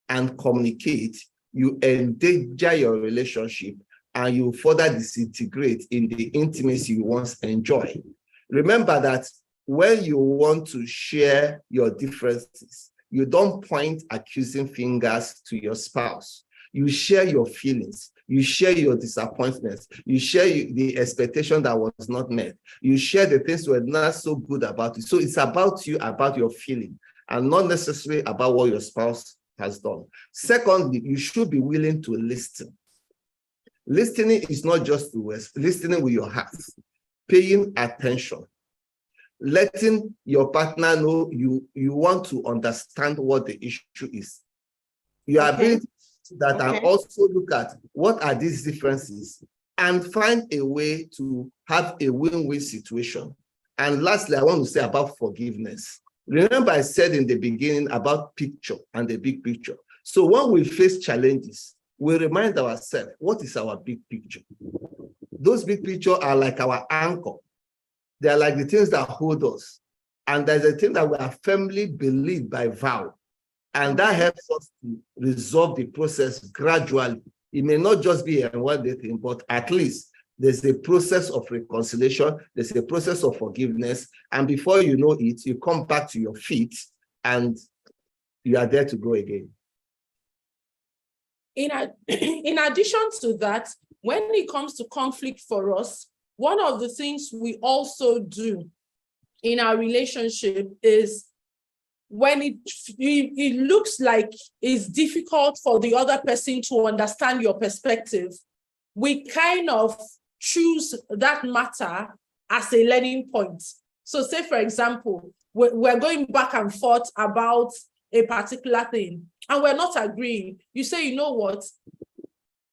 and communicate, you endanger your relationship and you further disintegrate in the intimacy you once enjoyed. Remember that when you want to share your differences, you don't point accusing fingers to your spouse. You share your feelings. You share your disappointments. You share the expectation that was not met. You share the things that were not so good about you. So it's about you, about your feeling, and not necessarily about what your spouse has done. Secondly, you should be willing to listen. Listening is not just the words, listening with your heart, paying attention, letting your partner know you want to understand what the issue is. Your ability that and also look at what are these differences and find a way to have a win-win situation. And lastly, I want to say about forgiveness. Remember I said in the beginning about picture and the big picture. So when we face challenges, we remind ourselves, what is our big picture? Those big pictures are like our anchor. They are like the things that hold us. And there's a thing that we are firmly believed by vow. And that helps us to resolve the process gradually. It may not just be a one-day thing, but at least there's a process of reconciliation, there's a process of forgiveness, and before you know it, you come back to your feet and you are there to go again. In addition to that, when it comes to conflict for us, one of the things we also do in our relationship is when it looks like it's difficult for the other person to understand your perspective, we kind of choose that matter as a learning point. So say, for example, we're going back and forth about a particular thing and we're not agreeing. You say, you know what?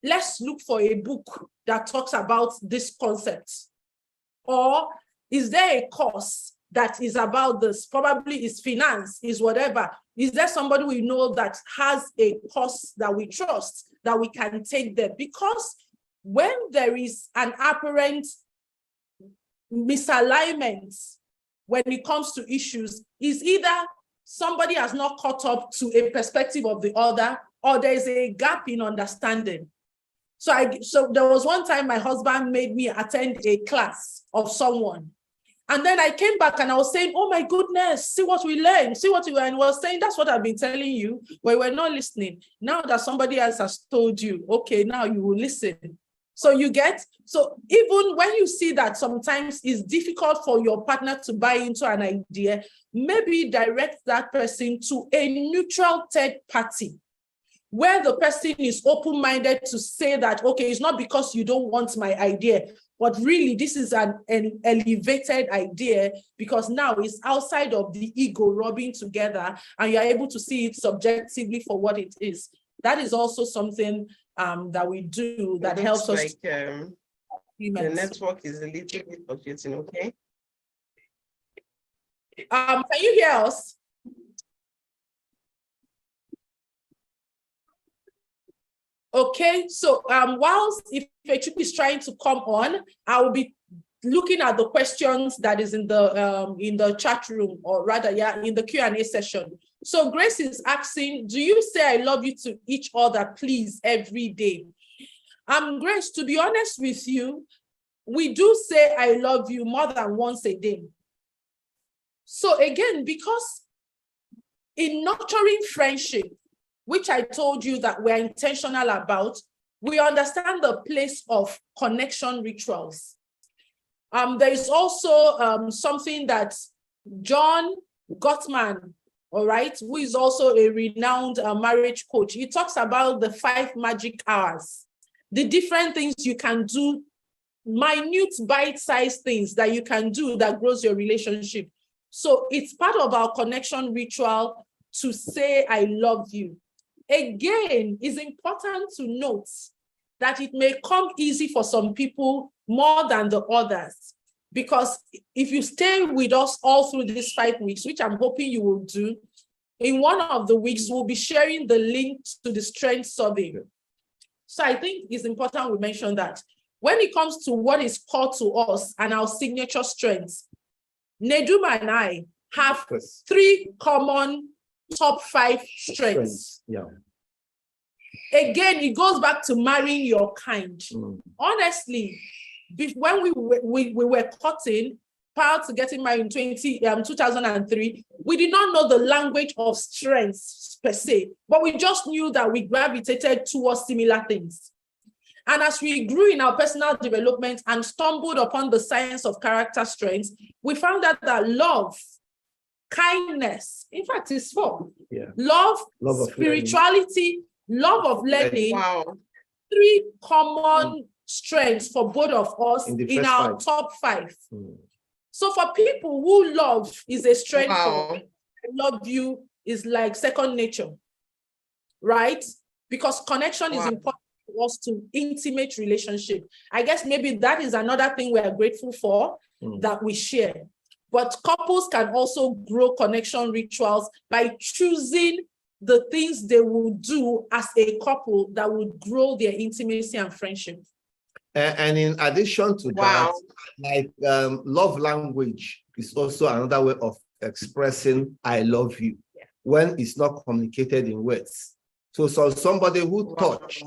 Let's look for a book that talks about this concept. Or is there a course that is about this? Probably is finance, is whatever. Is there somebody we know that has a course that we trust that we can take there? Because when there is an apparent misalignment when it comes to issues, is either somebody has not caught up to a perspective of the other, or there's a gap in understanding. So there was one time my husband made me attend a class of someone. And then I came back and I was saying, oh my goodness, see what we learned, see what we learned. And was saying, that's what I've been telling you, but we're not listening. Now that somebody else has told you, okay, now you will listen. So even when you see that sometimes it's difficult for your partner to buy into an idea, maybe direct that person to a neutral third party, where the person is open-minded to say that, okay, it's not because you don't want my idea, But really, this is an elevated idea because now it's outside of the ego rubbing together and you're able to see it subjectively for what it is. That is also something that we do that helps us. Like, the network is a little bit confusing, okay? Can you hear us? Okay, so whilst if Ifechukwu is trying to come on, I will be looking at the questions that is in the chat room, or rather, yeah, in the Q&A session. So Grace is asking, do you say I love you to each other, please, every day? Grace, to be honest with you, we do say I love you more than once a day. So again, because in nurturing friendship, which I told you that we're intentional about, we understand the place of connection rituals. There is also something that John Gottman, all right, who is also a renowned marriage coach, he talks about the 5 magic hours, the different things you can do, minute bite-sized things that you can do that grows your relationship. So it's part of our connection ritual to say, I love you. Again, it's important to note that it may come easy for some people more than the others. Because if you stay with us all through these 5 weeks, which I'm hoping you will do, in one of the weeks, we'll be sharing the link to the strength survey. So I think it's important we mention that. When it comes to what is core to us and our signature strengths, Nedum and I have 3 common top 5 strengths. Yeah. Again, it goes back to marrying your kind. Honestly, when we were cutting, prior to getting married in 2003, we did not know the language of strengths per se, but we just knew that we gravitated towards similar things. And as we grew in our personal development and stumbled upon the science of character strengths, we found out that love, kindness, in fact, is 4. Yeah. Love spirituality, love of learning. Wow. 3 common strengths for both of us in our top 5. So for people who love is a strength, for I love you is like second nature, right? Because connection is important for us to intimate relationship. I guess maybe that is another thing we are grateful for that we share. But couples can also grow connection rituals by choosing the things they will do as a couple that would grow their intimacy and friendship. And in addition to that, like love language is also another way of expressing I love you when it's not communicated in words. So somebody who touch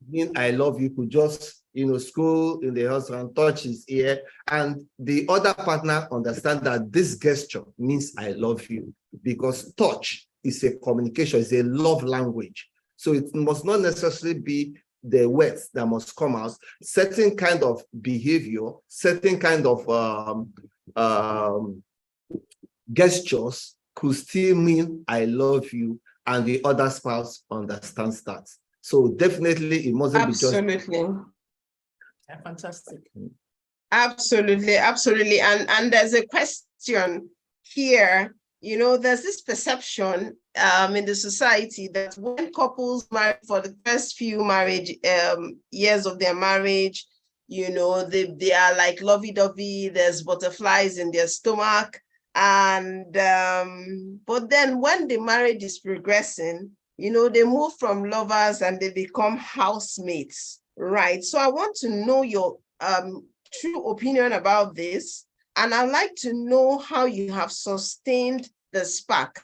mean I love you could just scroll in the house and touch his ear, and the other partner understand that this gesture means I love you, because touch is a communication, it's a love language. So it must not necessarily be the words that must come out. Certain kind of behavior, certain kind of gestures could still mean I love you, and the other spouse understands that. So definitely it mustn't be just... Absolutely. Yeah, fantastic. Absolutely, absolutely. And there's a question here. There's this perception in the society that when couples marry for the first few years of their marriage, they are like lovey-dovey, there's butterflies in their stomach. And but then when the marriage is progressing, they move from lovers and they become housemates, right? So I want to know your true opinion about this. And I'd like to know how you have sustained the spark.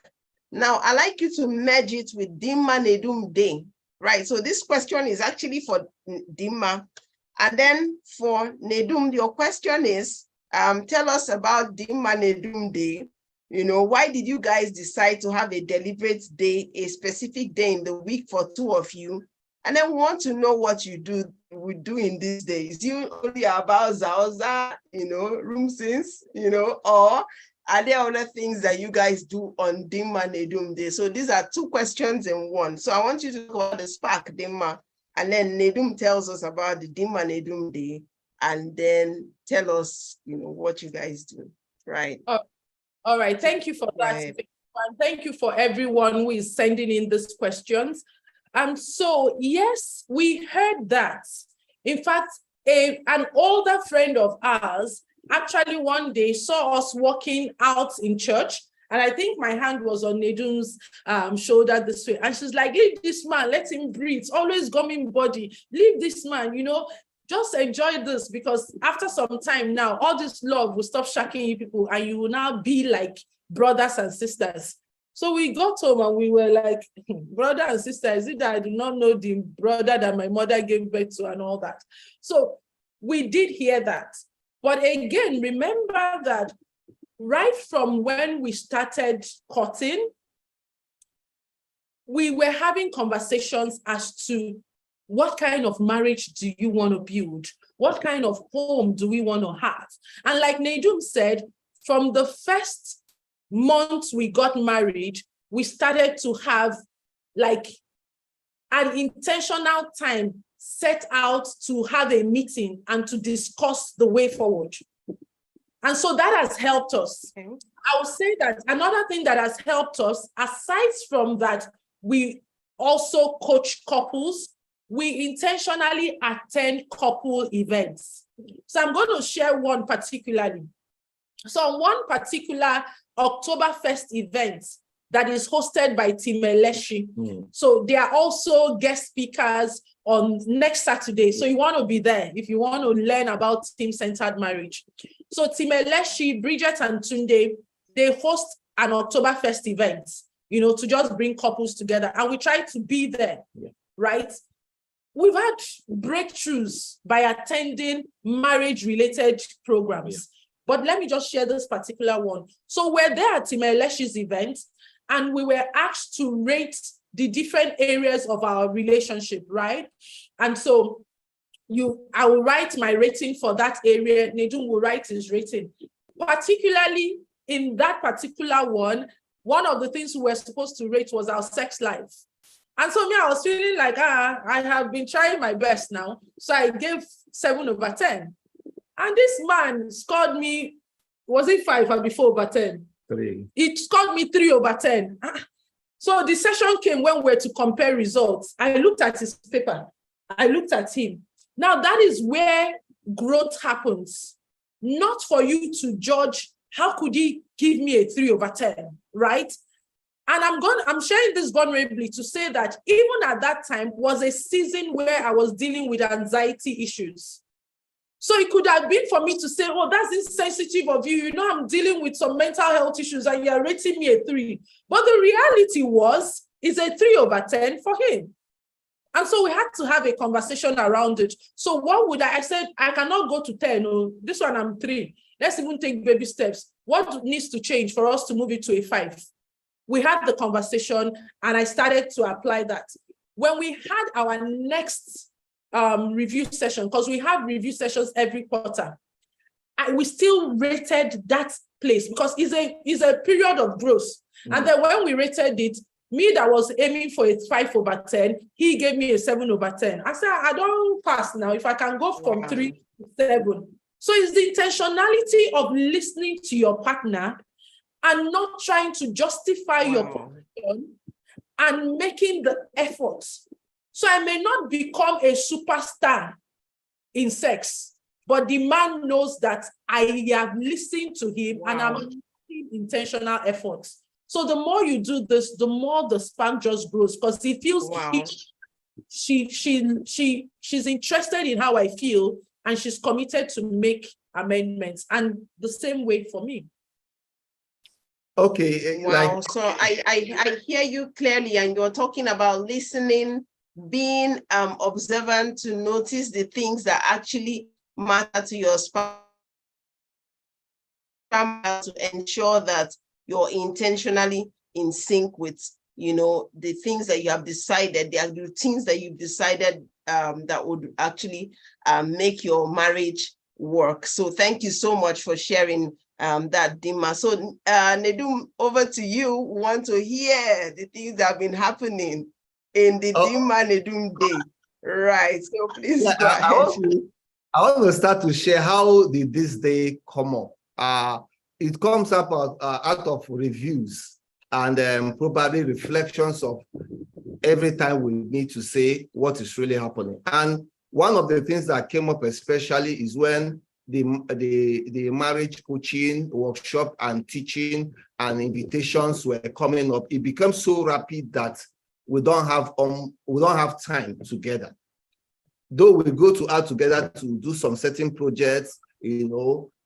Now, I'd like you to merge it with TeamDinmaNedum Day, right? So this question is actually for Dimma. And then for Nedum, your question is, tell us about TeamDinmaNedum Day. Why did you guys decide to have a deliberate day, a specific day in the week for 2 of you? And then we want to know what you do in these days. You only about Zaoza, room scenes, or are there other things that you guys do on TeamDinmaNedum Day? So these are 2 questions in one. So I want you to call the spark, Dimma, and then Nedum tells us about the TeamDinmaNedum Day, and then tell us, what you guys do, right? All right, thank you for that. And thank you for everyone who is sending in these questions. So yes, we heard that. In fact, an older friend of ours actually one day saw us walking out in church, and I think my hand was on Nedum's shoulder this way, and she's like, leave this man, let him breathe, always gumming body, leave this man, just enjoy this, because after some time now, all this love will stop shacking you people, and you will now be like brothers and sisters. So we got home and we were like, brother and sister, is it that I do not know the brother that my mother gave birth to and all that? So we did hear that. But again, remember that right from when we started courting, we were having conversations as to what kind of marriage do you want to build? What kind of home do we want to have? And like Nedum said, from the first month we got married, we started to have like an intentional time set out to have a meeting and to discuss the way forward. And so that has helped us. Okay. I would say that another thing that has helped us, aside from that, we also coach couples. We intentionally attend couple events. So I'm going to share one particularly. So one particular October 1st event that is hosted by TeamDinmaNedum. So they are also guest speakers on next Saturday. So you want to be there if you want to learn about team-centered marriage. So TeamDinmaNedum, Bridget and Tunde, they host an October 1st event, to just bring couples together. And we try to be there, right? We've had breakthroughs by attending marriage-related programs. Yeah. But let me just share this particular one. So we're there at TeamDinmaNedum's event, and we were asked to rate the different areas of our relationship, right? And so I will write my rating for that area. Nedum will write his rating. Particularly in that particular one of the things we were supposed to rate was our sex life. And so I was feeling like, I have been trying my best now. So I gave 7/10. And this man scored me, was it 5 or before over 10? 3. He scored me 3/10. So the session came when we were to compare results. I looked at his paper. I looked at him. Now that is where growth happens. Not for you to judge, how could he give me a 3/10, right? And I'm sharing this vulnerably to say that even at that time was a season where I was dealing with anxiety issues. So it could have been for me to say, oh, that's insensitive of you. I'm dealing with some mental health issues and you're rating me a 3. But the reality was, it's a 3/10 for him. And so we had to have a conversation around it. So what would I said, I cannot go to 10. Oh, this one I'm 3. Let's even take baby steps. What needs to change for us to move it to a 5? We had the conversation and I started to apply that. When we had our next review session, because we have review sessions every quarter, and we still rated that place because it's a period of growth. And then when we rated it, me that was aiming for a 5/10, he gave me a 7/10. I said, I don't pass now if I can go from 3 to 7. So it's the intentionality of listening to your partner and not trying to justify your position and making the effort. So I may not become a superstar in sex, but the man knows that I have listened to him and I'm making intentional efforts. So the more you do this, the more the spark just grows because he feels she's interested in how I feel and she's committed to make amendments. And the same way for me. Okay. Wow. So I hear you clearly, and you're talking about listening, being observant to notice the things that actually matter to your spouse, to ensure that you're intentionally in sync with, the things that you have decided, the routines that you've decided that would actually make your marriage work. So thank you so much for sharing that, Dimma. So Nedum, over to you. We want to hear the things that have been happening in the TeamDinmaNedum day. Right. So please go ahead. I want to start to share how did this day come up. It comes up out of reviews and probably reflections of every time we need to say what is really happening. And one of the things that came up especially is when the marriage coaching workshop and teaching and invitations were coming up. It became so rapid that we don't have time together. Though we go out together to do some certain projects,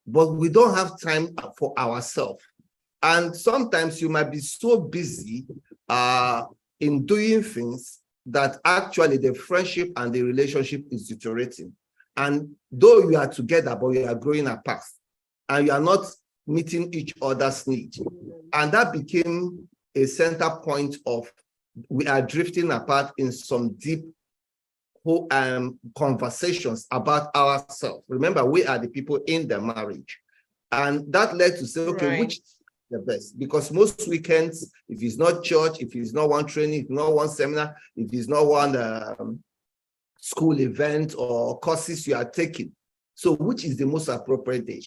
but we don't have time for ourselves. And sometimes you might be so busy in doing things that actually the friendship and the relationship is deteriorating. And though you are together, but you are growing apart and you are not meeting each other's needs. And that became a center point of we are drifting apart in some deep conversations about ourselves. Remember, we are the people in the marriage. And that led to say, okay, Right. which is the best? Because most weekends, if it's not church, if it's not one training, if it's not one seminar, if it's not one school event or courses you are taking. So which is the most appropriate day?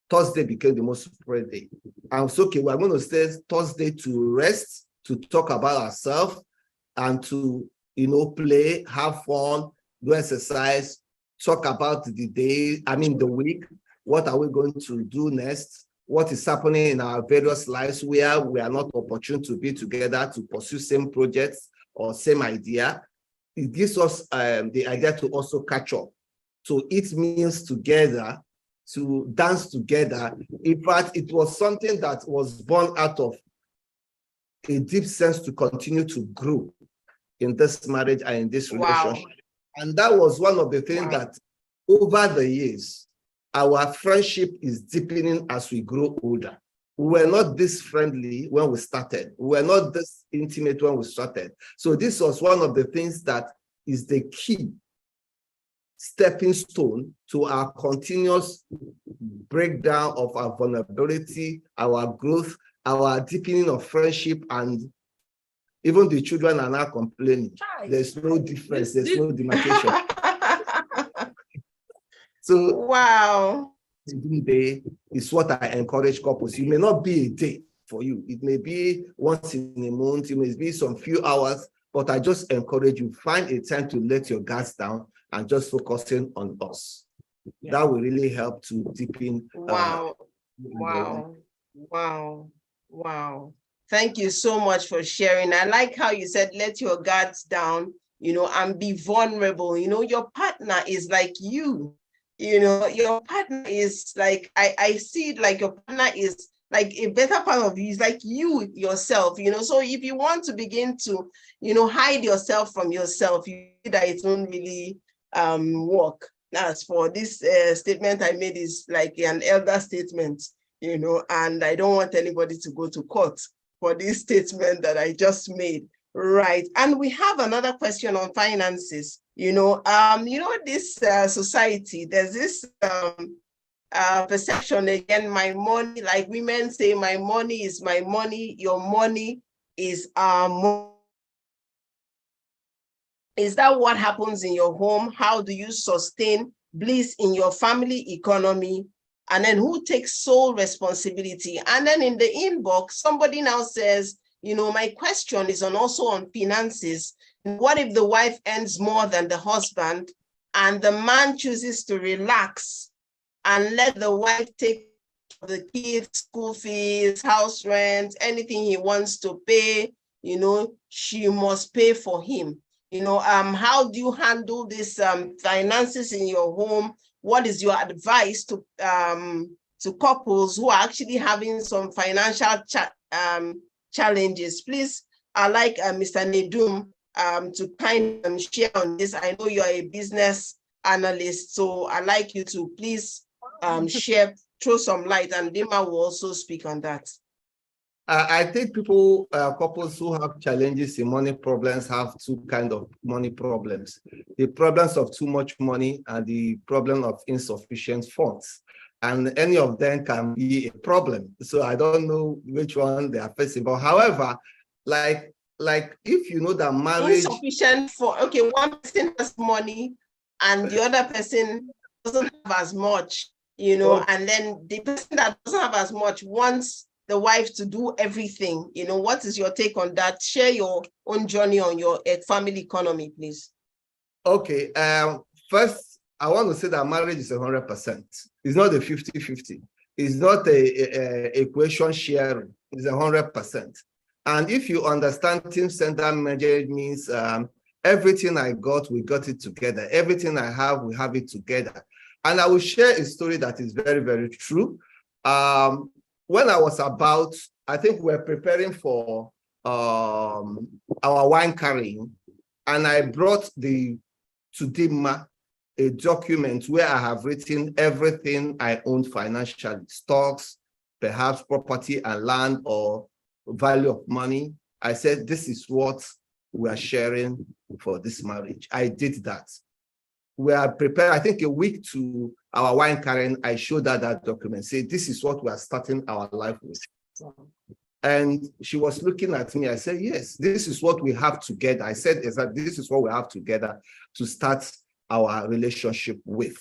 Thursday became the most appropriate day. And so, okay, we're going to stay Thursday to rest, to talk about ourselves and to, play, have fun, do exercise, talk about the day, the week. What are we going to do next? What is happening in our various lives where we are not opportune to be together to pursue same projects or same idea? It gives us the idea to also catch up, to eat meals together, to dance together. In fact, it was something that was born out of a deep sense to continue to grow in this marriage and in this relationship. Wow. And that was one of the things that over the years, our friendship is deepening as we grow older. We were not this friendly when we started. We were not this intimate when we started. So this was one of the things that is the key stepping stone to our continuous breakdown of our vulnerability, our growth, our deepening of friendship. And even the children are now complaining. There's no difference, there's no demarcation. So wow. Day is what I encourage couples. It may not be a day for you. It may be once in a month, it may be some few hours, but I just encourage you, find a time to let your guards down and just focusing on us. Yeah. That will really help to deepen. Wow. Thank you so much for sharing. I like how you said, let your guards down, and be vulnerable. Your partner is like you. Your partner is like, I see it like your partner is like a better part of you, is like you yourself, so if you want to begin to, hide yourself from yourself, you see that it won't really work. As for this statement I made is like an elder statement, and I don't want anybody to go to court for this statement that I just made. Right. And we have another question on finances. This society, there's this perception again, my money, like women say, my money is my money, your money is our money. Is that what happens in your home? How do you sustain bliss in your family economy? And then who takes sole responsibility? And then in the inbox, somebody now says, my question is also on finances. What if the wife earns more than the husband and the man chooses to relax and let the wife take the kids' school fees, house rent, anything he wants to pay, she must pay for him. How do you handle this finances in your home? What is your advice to couples who are actually having some financial challenges? Please, I like Mr. Nedum to kind of share on this. I know you're a business analyst, so I'd like you to please share, throw some light, and Dima will also speak on that. I think couples who have challenges in money problems have two kinds of money problems. The problems of too much money and the problem of insufficient funds. And any of them can be a problem. So I don't know which one they are facing. But however, like if you know that marriage... Insufficient for, okay, one person has money and the other person doesn't have as much, you know, and then the person that doesn't have as much wants the wife to do everything. You know, what is your take on that? Share your own journey on your family economy, please. Okay. First, I want to say that marriage is 100%. It's not a 50-50. It's not a equation sharing. It's 100%. And if you understand team-centered marriage means everything I got, we got it together. Everything I have, we have it together. And I will share a story that is very, very true. When I was about, I think we were preparing for our wine carrying, and I brought to Dimma a document where I have written everything I owned financially, stocks, perhaps property and land or value of money. I said, this is what we are sharing for this marriage. I did that. We are prepared, I think a week to our wine carrying, I showed her that document, say, this is what we are starting our life with. And she was looking at me. I said, yes, this is what we have together. I said, this is what we have together to start our relationship with.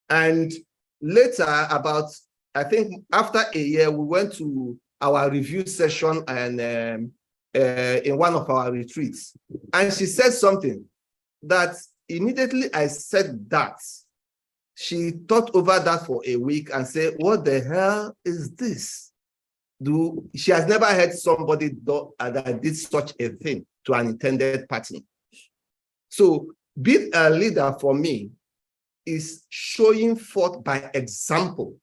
And later, about, I think after a year, we went to our review session and in one of our retreats. And she said something that immediately I said that. She thought over that for a week and said, what the hell is this? She has never heard somebody that did such a thing to an intended party. So being a leader for me is showing forth by example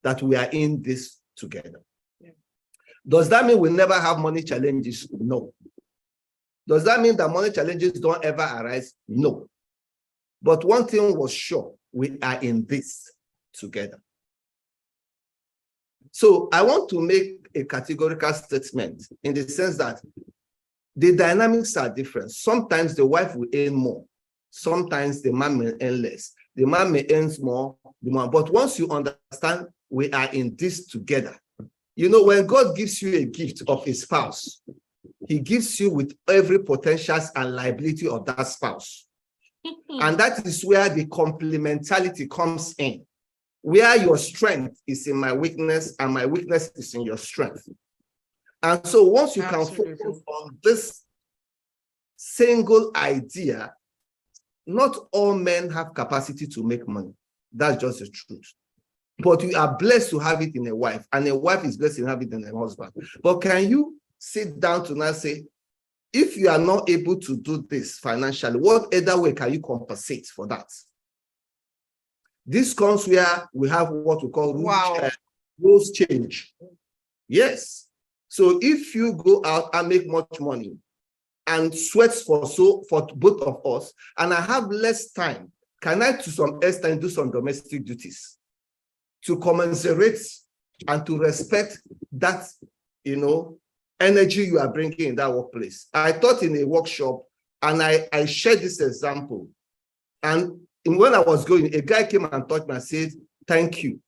that we are in this together. Yeah. Does that mean we never have money challenges? No. Does that mean that money challenges don't ever arise? No. But one thing was sure, we are in this together. So I want to make a categorical statement in the sense that the dynamics are different. Sometimes the wife will earn more. Sometimes the man may earn less. The man may earn more, but once you understand we are in this together, you know, when God gives you a gift of a spouse, he gives you with every potentials and liability of that spouse. And that is where the complementarity comes in, where your strength is in my weakness and my weakness is in your strength. And so once you can focus on this single idea, not all men have capacity to make money. That's just the truth. But you are blessed to have it in a wife, and a wife is blessed to have it in a husband. But can you sit down to now say, if you are not able to do this financially, what other way can you compensate for that? This comes where we have what we call rules change. Yes. So if you go out and make much money and sweat for both of us, and I have less time, can I to some extent do some domestic duties to commensurate and to respect that, you know, energy you are bringing in that workplace? I taught in a workshop and I shared this example. And when I was going, a guy came and touched me and said, thank you.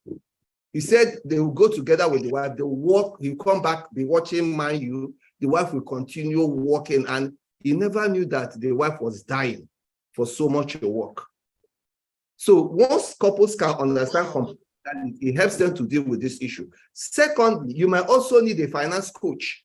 He said they will go together with the wife, they will work, he'll come back, be watching Man U, the wife will continue working, and he never knew that the wife was dying for so much work. So once couples can understand complementarity, it helps them to deal with this issue. Secondly, you might also need a finance coach,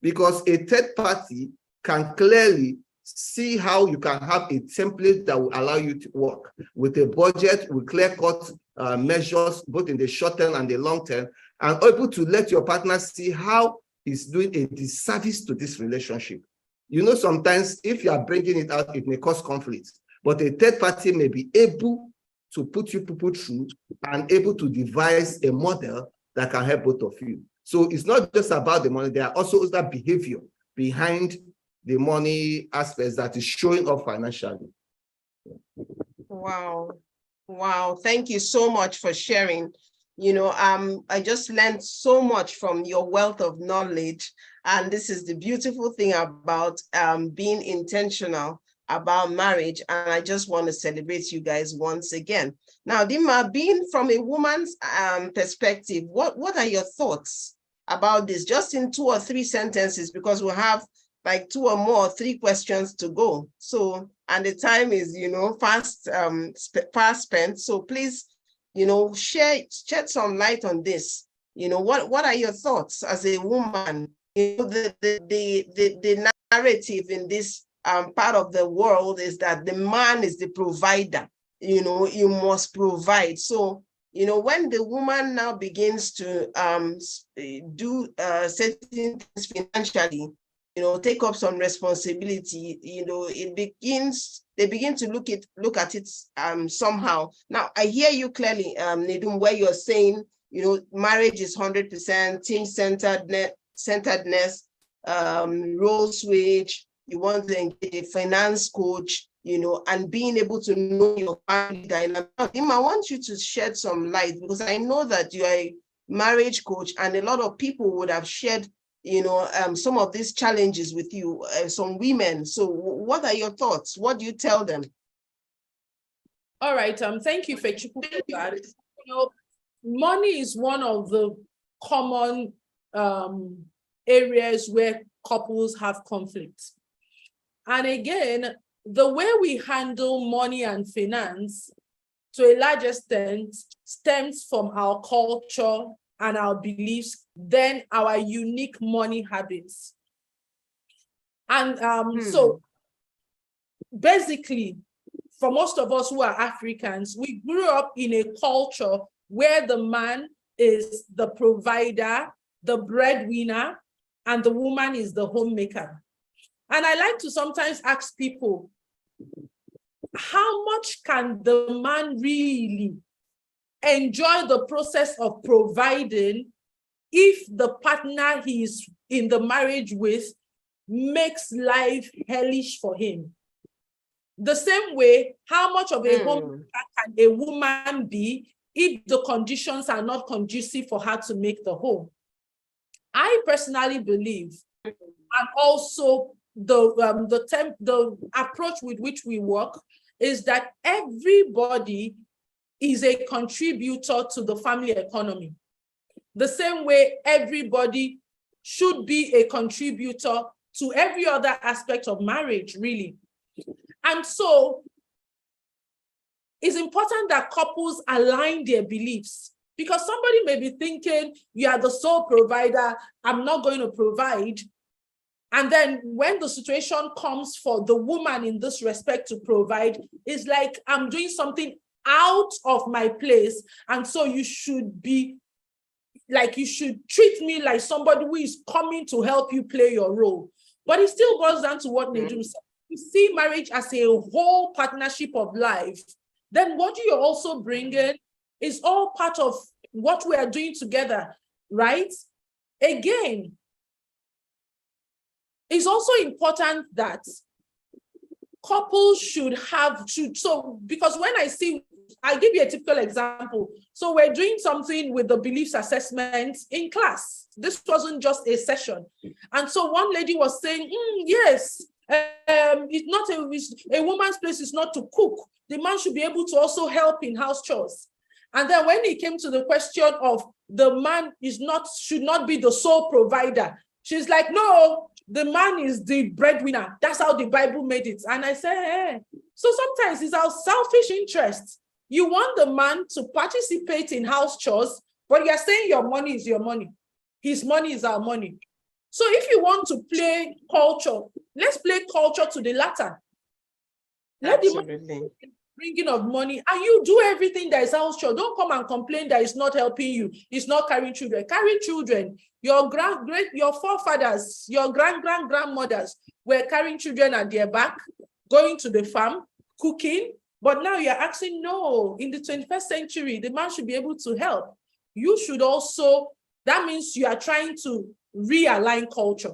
because a third party can clearly see how you can have a template that will allow you to work with a budget, with clear-cut measures, both in the short term and the long term, and able to let your partner see how he's doing a disservice to this relationship. You know, sometimes if you are bringing it out, it may cause conflict, but a third party may be able to put you people through and able to devise a model that can help both of you. So it's not just about the money, there are also that behavior behind the money aspects that is showing up financially. Wow. Wow. Thank you so much for sharing. You know, I just learned so much from your wealth of knowledge. And this is the beautiful thing about being intentional about marriage. And I just want to celebrate you guys once again. Now, Dimma, being from a woman's perspective, what are your thoughts about this? Just in 2 or 3 sentences, because we'll have like 2 or more, 3 questions to go. So and the time is, fast spent. So please, shed some light on this. What are your thoughts as a woman? The narrative in this part of the world is that the man is the provider. You must provide. So, when the woman now begins to do certain things financially, take up some responsibility, they begin to look at it somehow. Now, I hear you clearly, Nedum, where you're saying, marriage is 100% team-centeredness, role switch, you want to engage a finance coach, and being able to know your family dynamic. I want you to shed some light, because I know that you are a marriage coach, and a lot of people would have shared, some of these challenges with you, some women. So what are your thoughts? What do you tell them? All right, thank you, Fechuku, for that. Money is one of the common areas where couples have conflict. And again, the way we handle money and finance, to a large extent, stems from our culture and our beliefs, then our unique money habits. And so basically, for most of us who are Africans, we grew up in a culture where the man is the provider, the breadwinner, and the woman is the homemaker. And I like to sometimes ask people, how much can the man really enjoy the process of providing if the partner he's in the marriage with makes life hellish for him? The same way, how much of a homemaker can a woman be if the conditions are not conducive for her to make the home? I personally believe, and also the approach with which we work, is that everybody is a contributor to the family economy. The same way everybody should be a contributor to every other aspect of marriage, really. And so it's important that couples align their beliefs, because somebody may be thinking, you are the sole provider, I'm not going to provide. And then when the situation comes for the woman in this respect to provide, it's like, I'm doing something out of my place. And so you should be like, you should treat me like somebody who is coming to help you play your role. But it still boils down to what Nedum said. You see marriage as a whole partnership of life. Then what you also bring in is all part of what we are doing together, right? Again, it's also important that couples should have to, so because when I'll give you a typical example. So we're doing something with the beliefs assessment in class. This wasn't just a session. And so one lady was saying, yes, it's not a woman's place is not to cook. The man should be able to also help in house chores. And then when it came to the question of the man should not be the sole provider, she's like, no, the man is the breadwinner. That's how the Bible made it. And I said, hey. So sometimes it's our selfish interest. You want the man to participate in house chores, but you're saying your money is your money. His money is our money. So if you want to play culture, let's play culture to the latter. Let the bringing of money, and you do everything that is house chore. Don't come and complain that it's not helping you. It's not carrying children. Carry children. Your forefathers, your grandmothers were carrying children at their back, going to the farm, cooking. But now you're asking, no, in the 21st century, the man should be able to help. You should also, that means you are trying to realign culture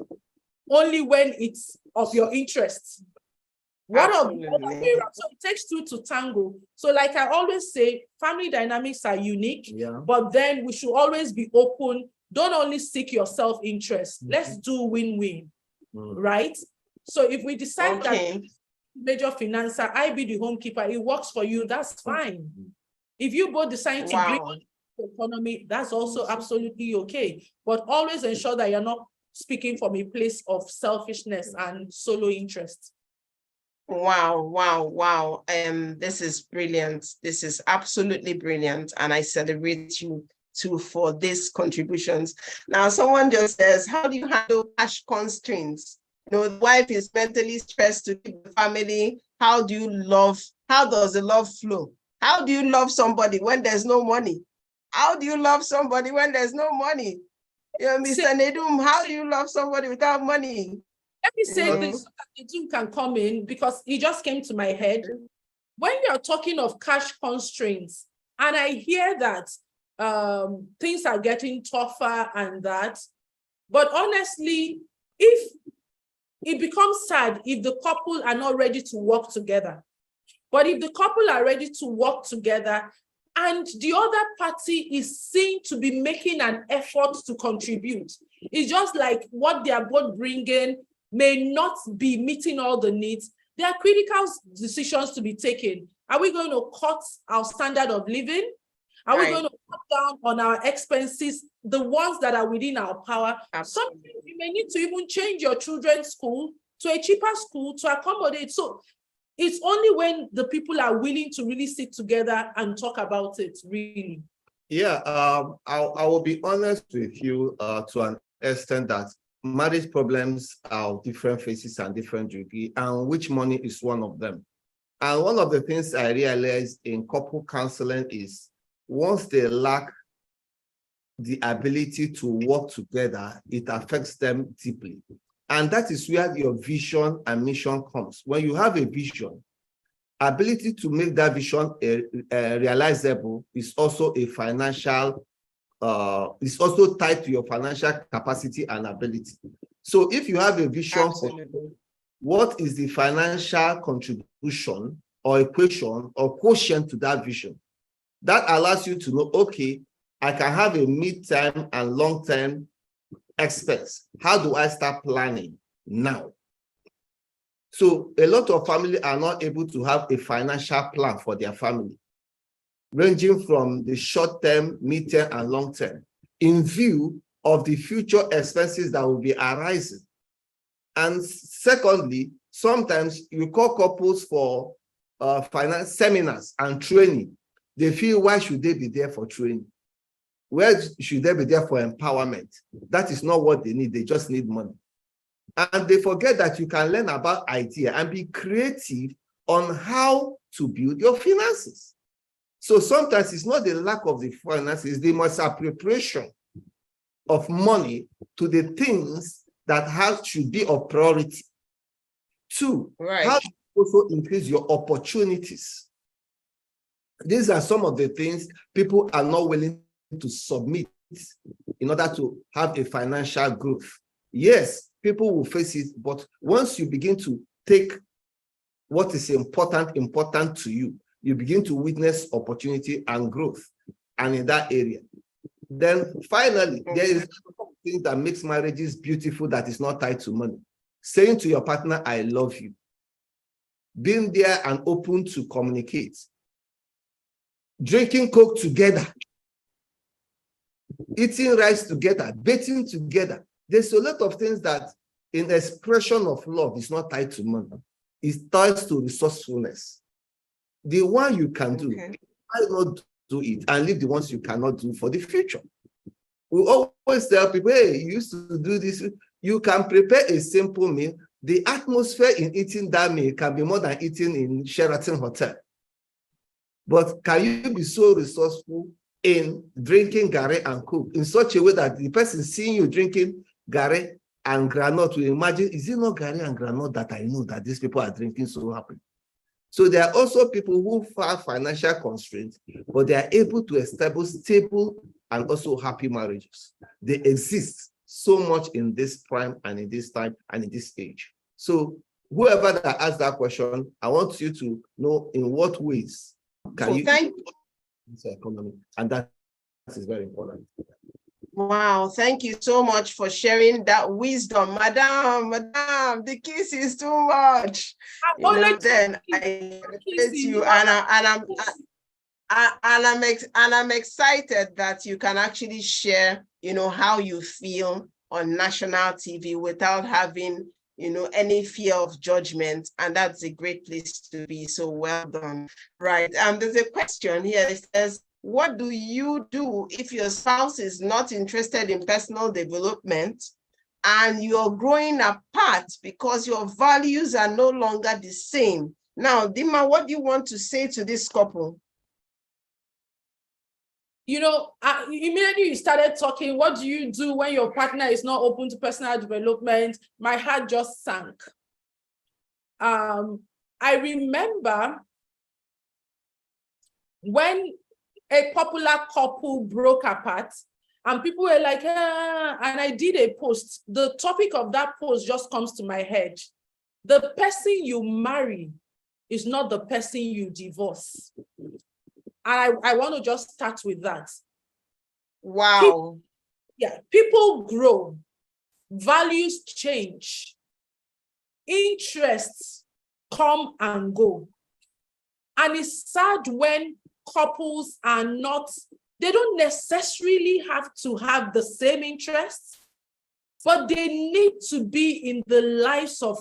only when it's of your interests. So it takes two to tango. So like I always say, family dynamics are unique, but then we should always be open. Don't only seek your self-interest. Let's do win-win, right? So if we decide that major financer, I be the homekeeper, it works for you, that's fine. If you both decide to bring the economy, that's also absolutely okay. But always ensure that you're not speaking from a place of selfishness and solo interest. Wow, wow, wow. This is brilliant. This is absolutely brilliant. And I celebrate you too for these contributions. Now, someone just says, how do you handle cash constraints? You know, the wife is mentally stressed to keep the family. How does the love flow? How do you love somebody when there's no money? How do you love somebody when there's no money? You know, Mr. Nedum, how do you love somebody without money? Let me say this so that the Zoom can come in, because it just came to my head. When you're talking of cash constraints, and I hear that things are getting tougher and that, but honestly, if it becomes sad if the couple are not ready to work together. But if the couple are ready to work together and the other party is seen to be making an effort to contribute, it's just like what they are both bringing may not be meeting all the needs. There are critical decisions to be taken. Are we going to cut our standard of living? Are we going to cut down on our expenses, the ones that are within our power? Absolutely. Sometimes you may need to even change your children's school to a cheaper school to accommodate. So it's only when the people are willing to really sit together and talk about it, really. Yeah, I will be honest with you to an extent that marriage problems are of different phases and different degree, and which money is one of them. And one of the things I realized in couple counseling is once they lack the ability to work together, it affects them deeply. And that is where your vision and mission comes. When you have a vision, ability to make that vision realizable is also a financial, is also tied to your financial capacity and ability. So if you have a vision for what is the financial contribution or equation or quotient to that vision, that allows you to know, okay, I can have a mid-term and long-term expense. How do I start planning now? So a lot of families are not able to have a financial plan for their family, ranging from the short-term, mid-term, and long-term, in view of the future expenses that will be arising. And secondly, sometimes you call couples for finance seminars and training. They feel, why should they be there for training? Where should they be there for empowerment? That is not what they need. They just need money. And they forget that you can learn about idea and be creative on how to build your finances. So sometimes it's not the lack of the finances, the misappropriation of money to the things that should be of priority. Two, how to also increase your opportunities. These are some of the things people are not willing to submit in order to have a financial growth. Yes, people will face it, but once you begin to take what is important to you, you begin to witness opportunity and growth, and in that area. Then finally, there is something that makes marriages beautiful that is not tied to money. Saying to your partner, I love you. Being there and open to communicate. Drinking Coke together. Eating rice together, bathing together. There's a lot of things that in the expression of love is not tied to money. It's tied to resourcefulness. The one you can do, why not do it and leave the ones you cannot do for the future? We always tell people, hey, you used to do this. You can prepare a simple meal. The atmosphere in eating that meal can be more than eating in Sheraton Hotel. But can you be so resourceful in drinking Gary and Coke in such a way that the person seeing you drinking Gary and Granot will imagine, is it not Gary and Granot that I know that these people are drinking so happy? So there are also people who have financial constraints, but they are able to establish stable and also happy marriages. They exist so much in this prime and in this time and in this age. So whoever that asked that question, I want you to know in what ways can you this economy, and that is very important. Wow, thank you so much for sharing that wisdom, Madam. The kiss is too much. Then I appreciate you, and I'm excited that you can actually share, how you feel on national TV without having, any fear of judgment, and that's a great place to be. So well done. Right. There's a question here. It says, what do you do if your spouse is not interested in personal development and you're growing apart because your values are no longer the same? Now, Dima, what do you want to say to this couple? Immediately you started talking, what do you do when your partner is not open to personal development? My heart just sank. I remember when a popular couple broke apart and people were like, and I did a post. The topic of that post just comes to my head. The person you marry is not the person you divorce. I want to just start with that. Wow. People grow, values change, interests come and go. And it's sad when couples are not, they don't necessarily have to have the same interests, but they need to be in the lives of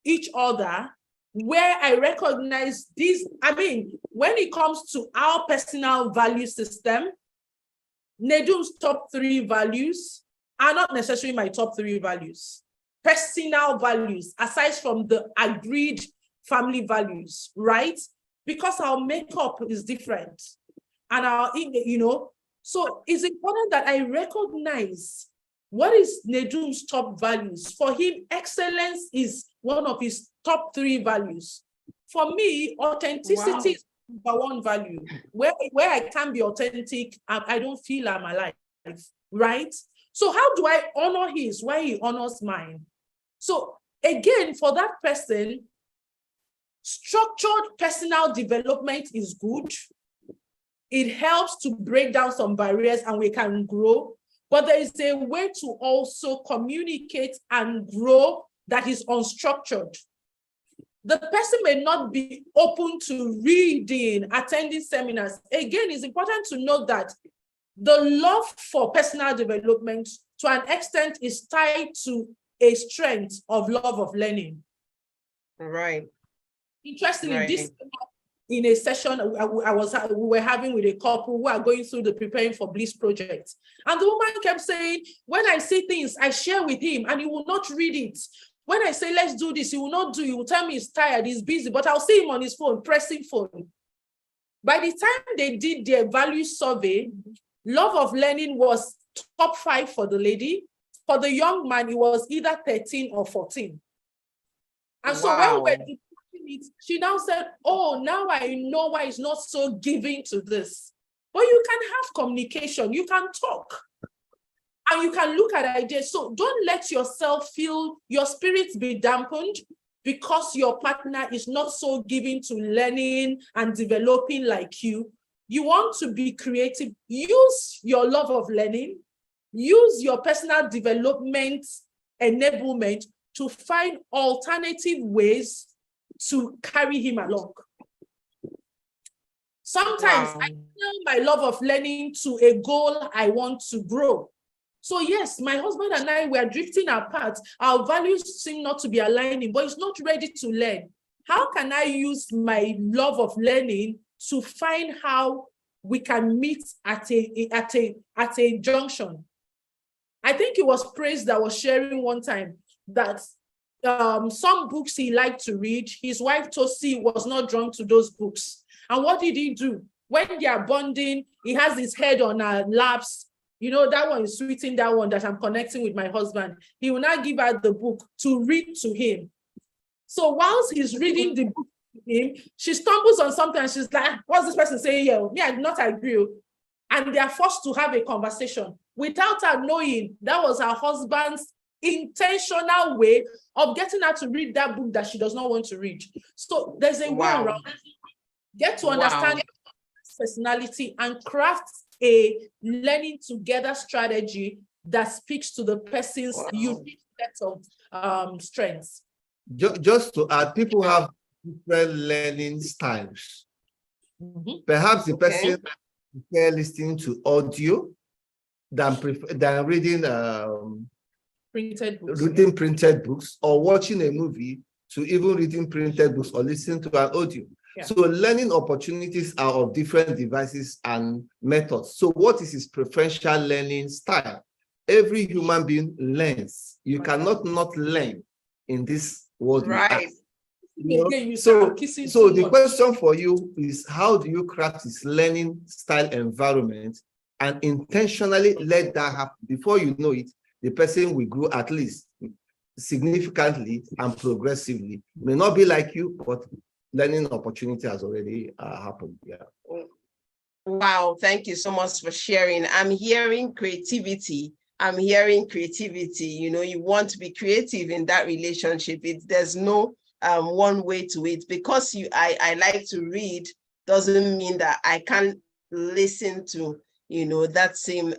each other, where I recognize these. When it comes to our personal value system, Nedum's top 3 values are not necessarily my top 3 values. Personal values, aside from the agreed family values, right? Because our makeup is different. And so it's important that I recognize what is Nedum's top values. For him, excellence is one of his top 3 values. For me, authenticity is number 1 value. Where I can be authentic, I don't feel I'm alive, right? So how do I honor his while he honors mine? So again, for that person, structured personal development is good. It helps to break down some barriers and we can grow. But there is a way to also communicate and grow that is unstructured. The person may not be open to reading, attending seminars. Again, it's important to note that the love for personal development, to an extent, is tied to a strength of love of learning. Right. Interestingly, Right. this in a session we were having with a couple who are going through the Preparing for Bliss project. And the woman kept saying, when I see things, I share with him and he will not read it. When I say, let's do this, he will not do it. He will tell me he's tired, he's busy, but I'll see him on his phone, pressing phone. By the time they did their value survey, love of learning was top 5 for the lady. For the young man, it was either 13 or 14. And so when we're discussing it, she now said, oh, now I know why he's not so giving to this. But you can have communication, you can talk. And you can look at ideas. So don't let yourself feel your spirit be dampened because your partner is not so giving to learning and developing like you. You want to be creative. Use your love of learning. Use your personal development enablement to find alternative ways to carry him along. Sometimes I turn my love of learning to a goal I want to grow. So yes, my husband and I were drifting apart. Our values seem not to be aligning, but he's not ready to learn. How can I use my love of learning to find how we can meet at a junction? I think it was Praise that was sharing one time that some books he liked to read, his wife Tosi was not drawn to those books. And what did he do? When they are bonding, he has his head on her laps. You know, that one is sweeting, that one that I'm connecting with my husband. He will not give her the book to read to him. So whilst he's reading the book to him, she stumbles on something and she's like, what's this person saying here? Me, I do not agree. And they are forced to have a conversation without her knowing that was her husband's intentional way of getting her to read that book that she does not want to read. So there's a way around. Get to understand personality and craft a learning together strategy that speaks to the person's unique set of strengths. Just to add, people have different learning styles. Perhaps the person prefers listening to audio than reading Printed books. reading printed books, or watching a movie, to even reading printed books or listening to an audio. Yeah. So learning opportunities are of different devices and methods. So what is his preferential learning style? Every human being learns. You cannot not learn in this world. Right. So the question for you is, how do you craft this learning style environment and intentionally let that happen? Before you know it, the person will grow at least significantly and progressively. May not be like you, but learning opportunity has already happened. Yeah. Wow, thank you so much for sharing. I'm hearing creativity. I'm hearing creativity. You know, you want to be creative in that relationship. There's no one way to it. Because I like to read doesn't mean that I can't listen to, you know, that same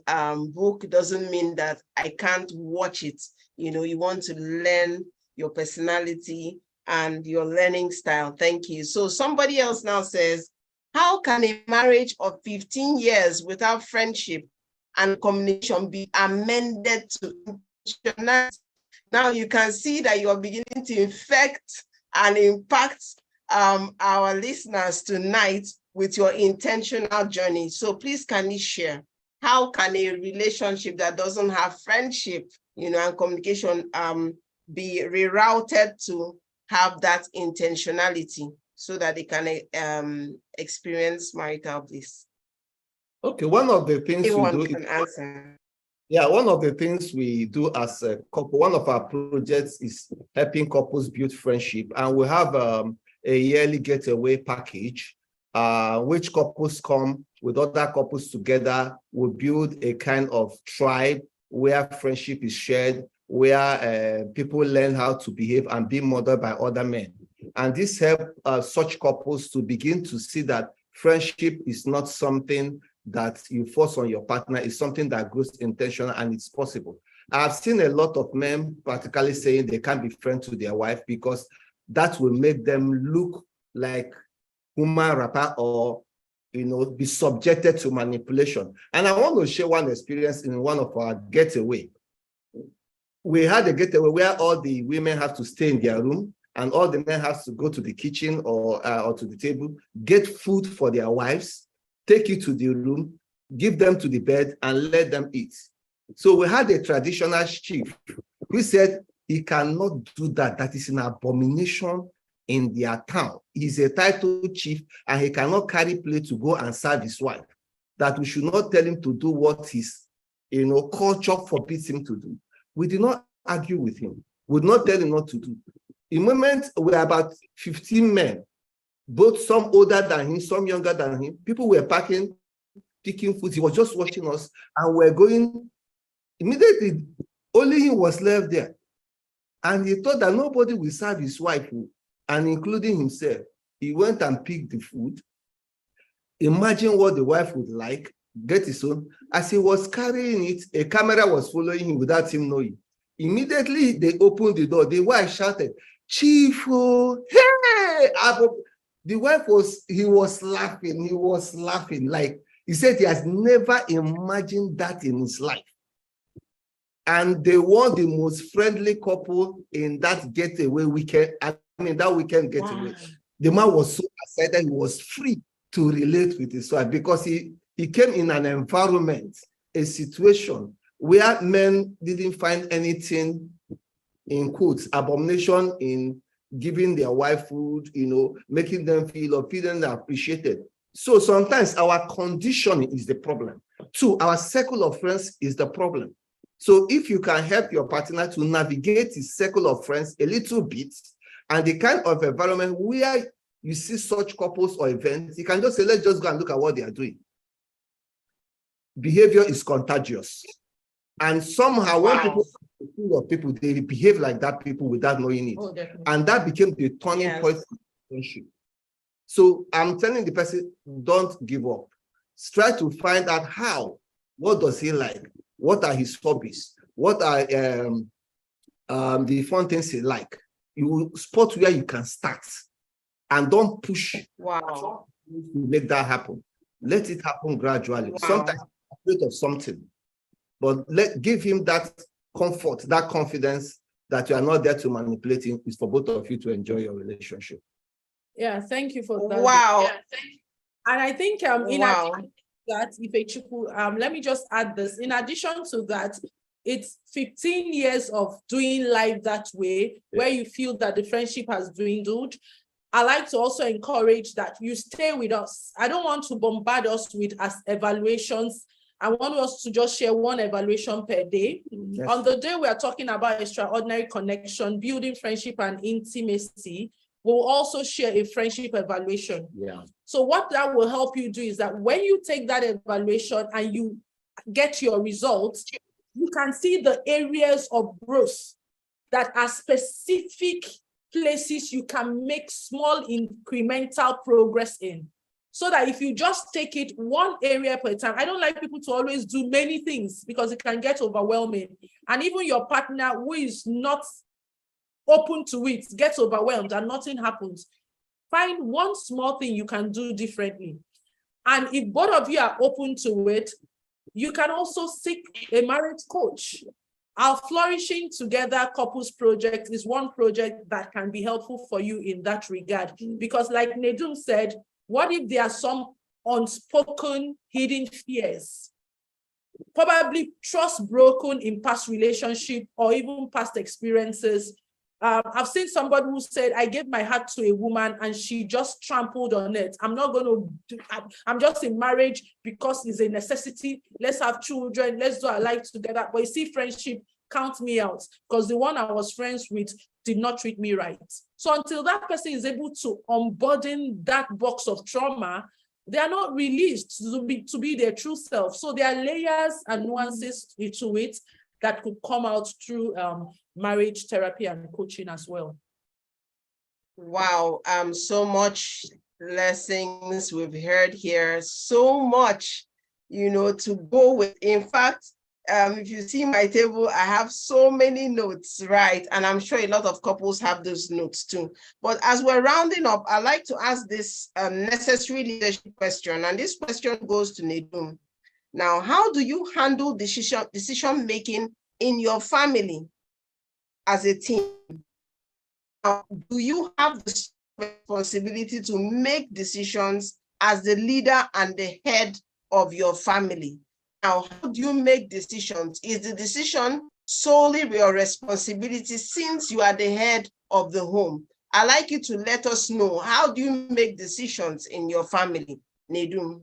book. Doesn't mean that I can't watch it. You know, you want to learn your personality and your learning style. Thank you. So somebody else now says, how can a marriage of 15 years without friendship and communication be amended to intentionality? Now you can see that you're beginning to infect and impact our listeners tonight with your intentional journey. So please, can you share, how can a relationship that doesn't have friendship, you know, and communication be rerouted to have that intentionality so that they can experience marital bliss? Okay, one of the things Anyone we do can answer. Yeah, one of the things we do as a couple, one of our projects is helping couples build friendship. And we have a yearly getaway package, which couples come with other couples together. We build a kind of tribe where friendship is shared, where people learn how to behave and be modeled by other men. And this helps such couples to begin to see that friendship is not something that you force on your partner, is something that grows intentional and it's possible. I've seen a lot of men practically saying they can't be friends to their wife because that will make them look like human wrapper or, you know, be subjected to manipulation. And I want to share one experience in one of our getaway. We had a getaway where all the women have to stay in their room and all the men have to go to the kitchen or to the table, get food for their wives, take it to the room, give them to the bed, and let them eat. So we had a traditional chief who said he cannot do that. That is an abomination in their town. He's a titled chief, and he cannot carry plate to go and serve his wife. That we should not tell him to do what his, you know, culture forbids him to do. We did not argue with him. We did not tell him not to do. In the moment, we were about 15 men, both some older than him, some younger than him. People were picking food. He was just watching us, and we're going. Immediately, only he was left there. And he thought that nobody will serve his wife food, and including himself. He went and picked the food. Imagine what the wife would like, get his own. As he was carrying it, a camera was following him without him knowing. Immediately, they opened the door. The wife shouted, "Chief, oh, hey!" The wife was laughing. Like, he said he has never imagined that in his life. And they were the most friendly couple in that getaway weekend. I mean, that weekend getaway. Wow. The man was so excited, he was free to relate with his wife because he came in an environment, a situation where men didn't find anything, in quotes, abomination in giving their wife food, you know, making them feel or feeling appreciated. So sometimes our conditioning is the problem. 2, our circle of friends is the problem. So if you can help your partner to navigate his circle of friends a little bit, and the kind of environment where you see such couples or events, you can just say, let's just go and look at what they are doing. Behavior is contagious. And somehow when people, they behave like that people without knowing it. Oh, and that became the turning point for friendship. So I'm telling the person, don't give up. Try to find out how. What does he like? What are his hobbies? What are the fun things he like? You will spot where you can start, and don't push. Wow! To make that happen. Let it happen gradually. Wow. Sometimes afraid of something, but give him that comfort, that confidence that you are not there to manipulate him, is for both of you to enjoy your relationship. Yeah, thank you for that. Wow. Yeah, and I think in Wow. addition to that, Ifechukwu, let me just add this. In addition to that, it's 15 years of doing life that way, where you feel that the friendship has dwindled. I like to also encourage that you stay with us. I don't want to bombard us with evaluations. I want us to just share one evaluation per day. Yes. On the day we are talking about extraordinary connection, building friendship and intimacy, we'll also share a friendship evaluation. Yeah. So what that will help you do is that when you take that evaluation and you get your results, you can see the areas of growth that are specific places you can make small incremental progress in. So that if you just take it one area per time, I don't like people to always do many things because it can get overwhelming. And even your partner who is not open to it gets overwhelmed and nothing happens. Find one small thing you can do differently. And if both of you are open to it, you can also seek a marriage coach. Our Flourishing Together Couples Project is one project that can be helpful for you in that regard. Because like Nedum said, what if there are some unspoken hidden fears? Probably trust broken in past relationship or even past experiences. I've seen somebody who said, I gave my heart to a woman and she just trampled on it. I'm not going to, I'm just in marriage because it's a necessity. Let's have children. Let's do our life together. But you see, friendship, count me out because the one I was friends with did not treat me right. So until that person is able to unburden that box of trauma, they are not released to be their true self. So there are layers and nuances to it that could come out through marriage therapy and coaching as well. Wow, so much lessons we've heard here, so much, to go with. In fact, if you see my table, I have so many notes, right? And I'm sure a lot of couples have those notes too. But as we're rounding up, I'd like to ask this necessary leadership question. And this question goes to Nedum. Now, how do you handle decision-making in your family as a team? Now, do you have the responsibility to make decisions as the leader and the head of your family? Now, how do you make decisions? Is the decision solely your responsibility since you are the head of the home? I'd like you to let us know, how do you make decisions in your family, Nedum?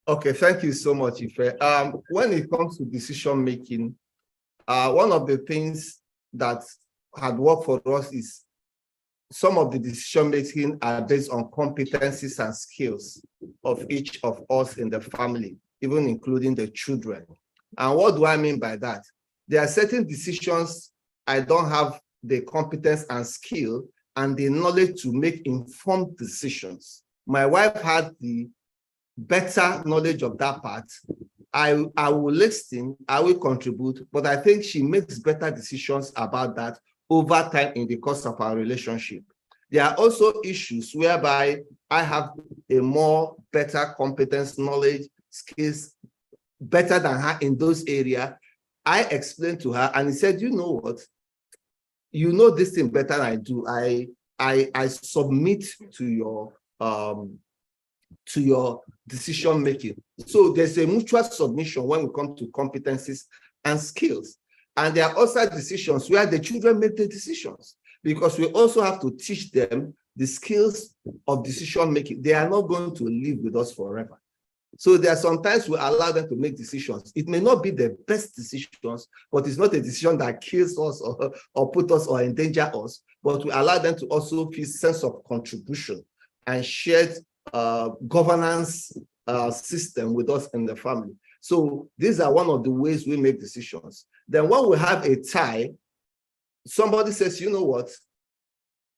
Okay, thank you so much, Ife. When it comes to decision making, one of the things that had worked for us is some of the decision making are based on competencies and skills of each of us in the family, even including the children. And what do I mean by that? There are certain decisions I don't have the competence and skill and the knowledge to make informed decisions. My wife had the better knowledge of that part. I will listen, I will contribute, but I think she makes better decisions about that over time in the course of our relationship. There are also issues whereby I have a more better competence, knowledge, skills, better than her in those areas. I explained to her and he said, you know what? You know this thing better than I do. I submit to your decision making. So there's a mutual submission when we come to competencies and skills. And there are also decisions where the children make the decisions, because we also have to teach them the skills of decision making. They are not going to live with us forever. So there are sometimes we allow them to make decisions. It may not be the best decisions, but it's not a decision that kills us or put us or endanger us, but we allow them to also feel sense of contribution and shared governance system with us in the family. So these are one of the ways we make decisions. Then when we have a tie, somebody says, you know what,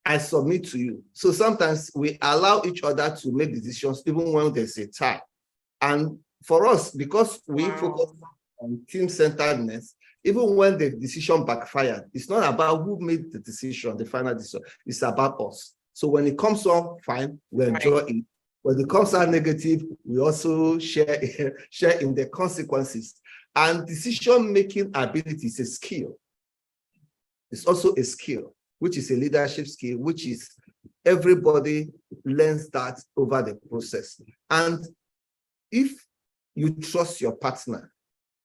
I submit to you. So sometimes we allow each other to make decisions even when there's a tie. And for us, because we focus on team-centeredness, even when the decision backfired, it's not about who made the decision, the final decision, it's about us. So when it comes on fine, we enjoy it. When it comes out negative, we also share in the consequences. And decision-making ability is a skill. It's also a skill, which is a leadership skill, which is everybody learns that over the process. And if you trust your partner,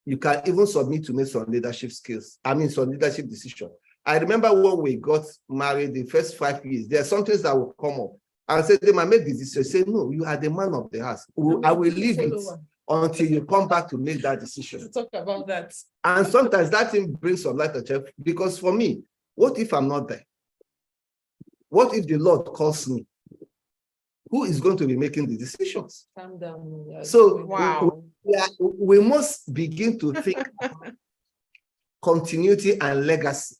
you can even submit to make some leadership skills. Some leadership decision. I remember when we got married, the first 5 years, there are some things that will come up and say, they might make this decision. Say, no, you are the man of the house. I will leave it until you come back to make that decision. To talk about that. And sometimes that thing brings some light to check, because for me, what if I'm not there? What if the Lord calls me? Who is going to be making the decisions? Calm down. So Wow. we must begin to think about continuity and legacy.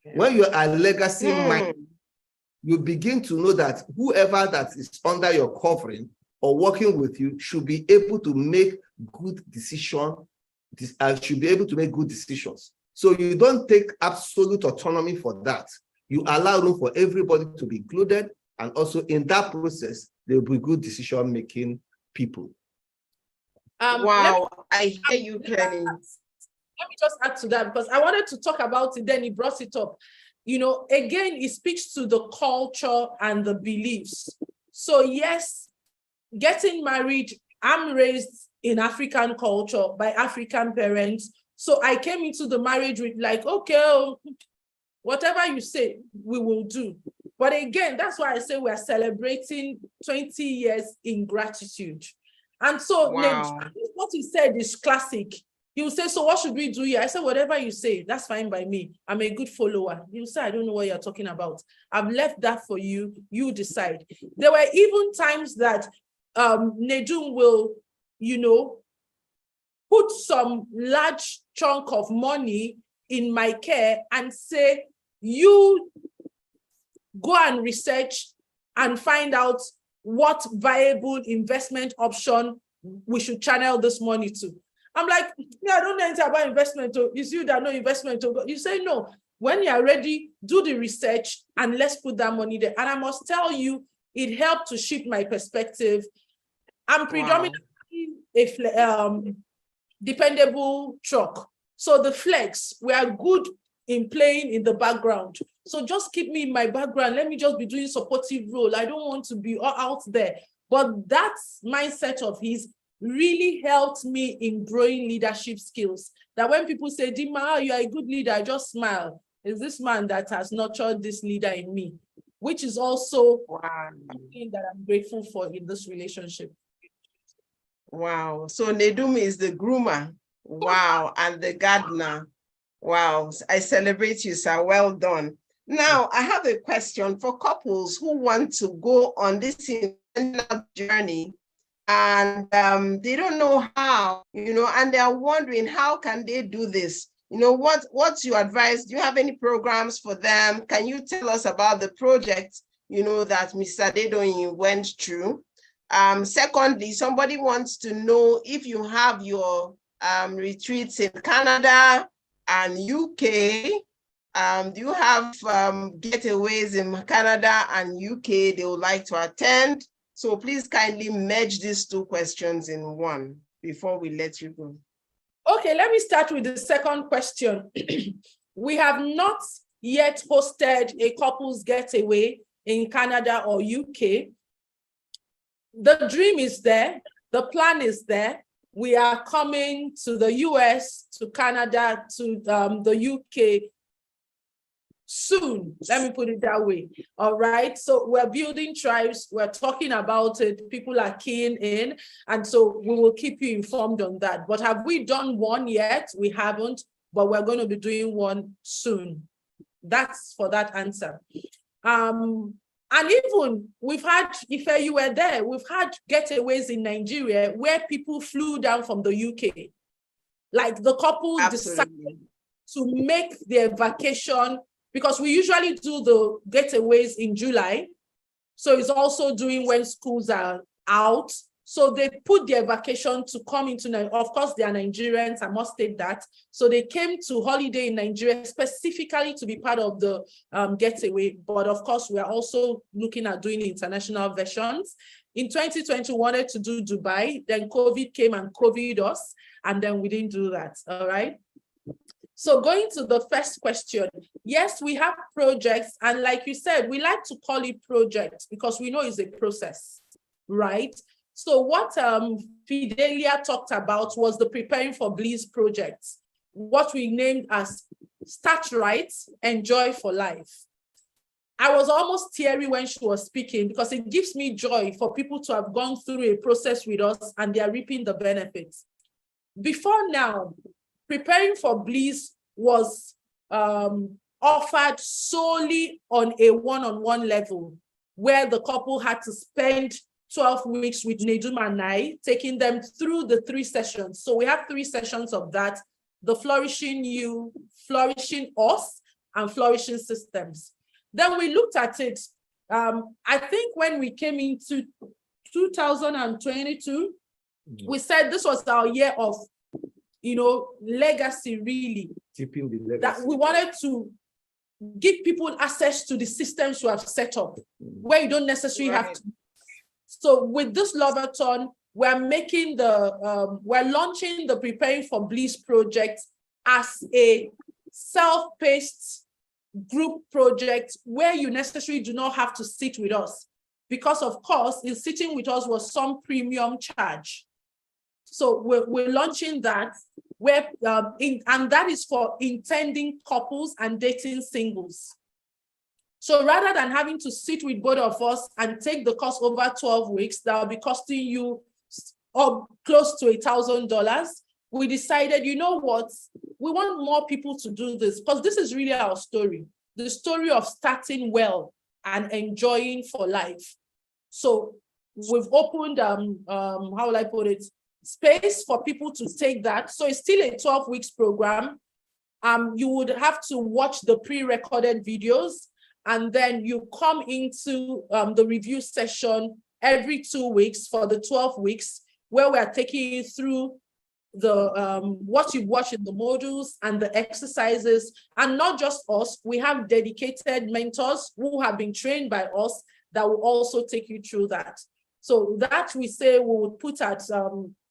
Yeah. When you are legacy minded, you begin to know that whoever that is under your covering or working with you should be able to make good decisions. Should be able to make good decisions. So you don't take absolute autonomy for that. You allow room for everybody to be included, and also in that process, there will be good decision-making people. Wow, I hear you clearly. Let me just add to that, because I wanted to talk about it, then he brought it up. Again, it speaks to the culture and the beliefs. So yes, getting married, I'm raised in African culture by African parents. So I came into the marriage with like, okay, whatever you say, we will do. But again, that's why I say we are celebrating 20 years in gratitude. And so wow. What he said is classic. He will say, so what should we do here? I said, whatever you say, that's fine by me. I'm a good follower. You say, I don't know what you're talking about. I've left that for you. You decide. There were even times that Nedum will, put some large chunk of money in my care and say, you go and research and find out what viable investment option we should channel this money to. I'm like, yeah, I don't know anything about investment. It's you that know investment. You say, no, when you're ready, do the research and let's put that money there. And I must tell you, it helped to shift my perspective. I'm predominantly a dependable truck. So the flex, we are good in playing in the background. So just keep me in my background. Let me just be doing supportive role. I don't want to be out there. But that mindset of his really helped me in growing leadership skills. That when people say, Dima, you are a good leader, I just smile. It's this man that has nurtured this leader in me, which is also something that I'm grateful for in this relationship. Wow. So Nedum is the groomer. Wow. And the gardener. Wow. I celebrate you, sir. Well done. Now, I have a question for couples who want to go on this journey and they don't know how, and they're wondering, how can they do this? What's your advice? Do you have any programs for them? Can you tell us about the project, that Mr. Dedoyin went through? Secondly, somebody wants to know if you have your retreats in Canada and UK. Do you have getaways in Canada and UK they would like to attend? So please kindly merge these two questions in one before we let you go. Okay, let me start with the second question. We have not yet hosted a couples getaway in Canada or UK. The dream is there. The plan is there. We are coming to the US, to Canada, to the UK soon. Let me put it that way. All right. So we're building tribes. We're talking about it. People are keen in. And so we will keep you informed on that. But have we done one yet? We haven't, but we're going to be doing one soon. That's for that answer. And even we've had, if you were there, we've had getaways in Nigeria where people flew down from the UK. Like the couple decided to make their vacation, because we usually do the getaways in July. So it's also doing when schools are out. So they put their vacation to come into Nigeria. Of course, they are Nigerians, I must state that. So they came to holiday in Nigeria specifically to be part of the getaway. But of course, we are also looking at doing international versions. In 2020, we wanted to do Dubai, then COVID came and COVID us, and then we didn't do that, all right? So going to the first question, yes, we have projects, and like you said, we like to call it projects because we know it's a process, right? So what Fidelia talked about was the Preparing for Bliss project, what we named as Start Right, Enjoy for Life. I was almost teary when she was speaking because it gives me joy for people to have gone through a process with us and they are reaping the benefits. Before now, Preparing for Bliss was offered solely on a one-on-one level, where the couple had to spend 12 weeks with Nedum and I, taking them through the 3 sessions. So we have 3 sessions of that: the Flourishing You, Flourishing Us, and Flourishing Systems. Then we looked at it. I think when we came into 2022, we said this was our year of, legacy, really. Keeping the legacy. That we wanted to give people access to the systems we have set up, where you don't necessarily have to. So with this Love-A-Thon, we're making we're launching the Preparing for Bliss project as a self-paced group project where you necessarily do not have to sit with us, because of course, in sitting with us was some premium charge. So we're launching that, where and that is for intending couples and dating singles. So rather than having to sit with both of us and take the course over 12 weeks, that will be costing you close to $1,000, we decided, you know what, we want more people to do this, because this is really our story, the story of starting well and enjoying for life. So we've opened, how will I put it, space for people to take that. So it's still a 12 weeks program. You would have to watch the pre-recorded videos, and then you come into the review session every 2 weeks for the 12 weeks, where we are taking you through the what you watch in the modules and the exercises. And not just us, we have dedicated mentors who have been trained by us that will also take you through that. So that we say we would put at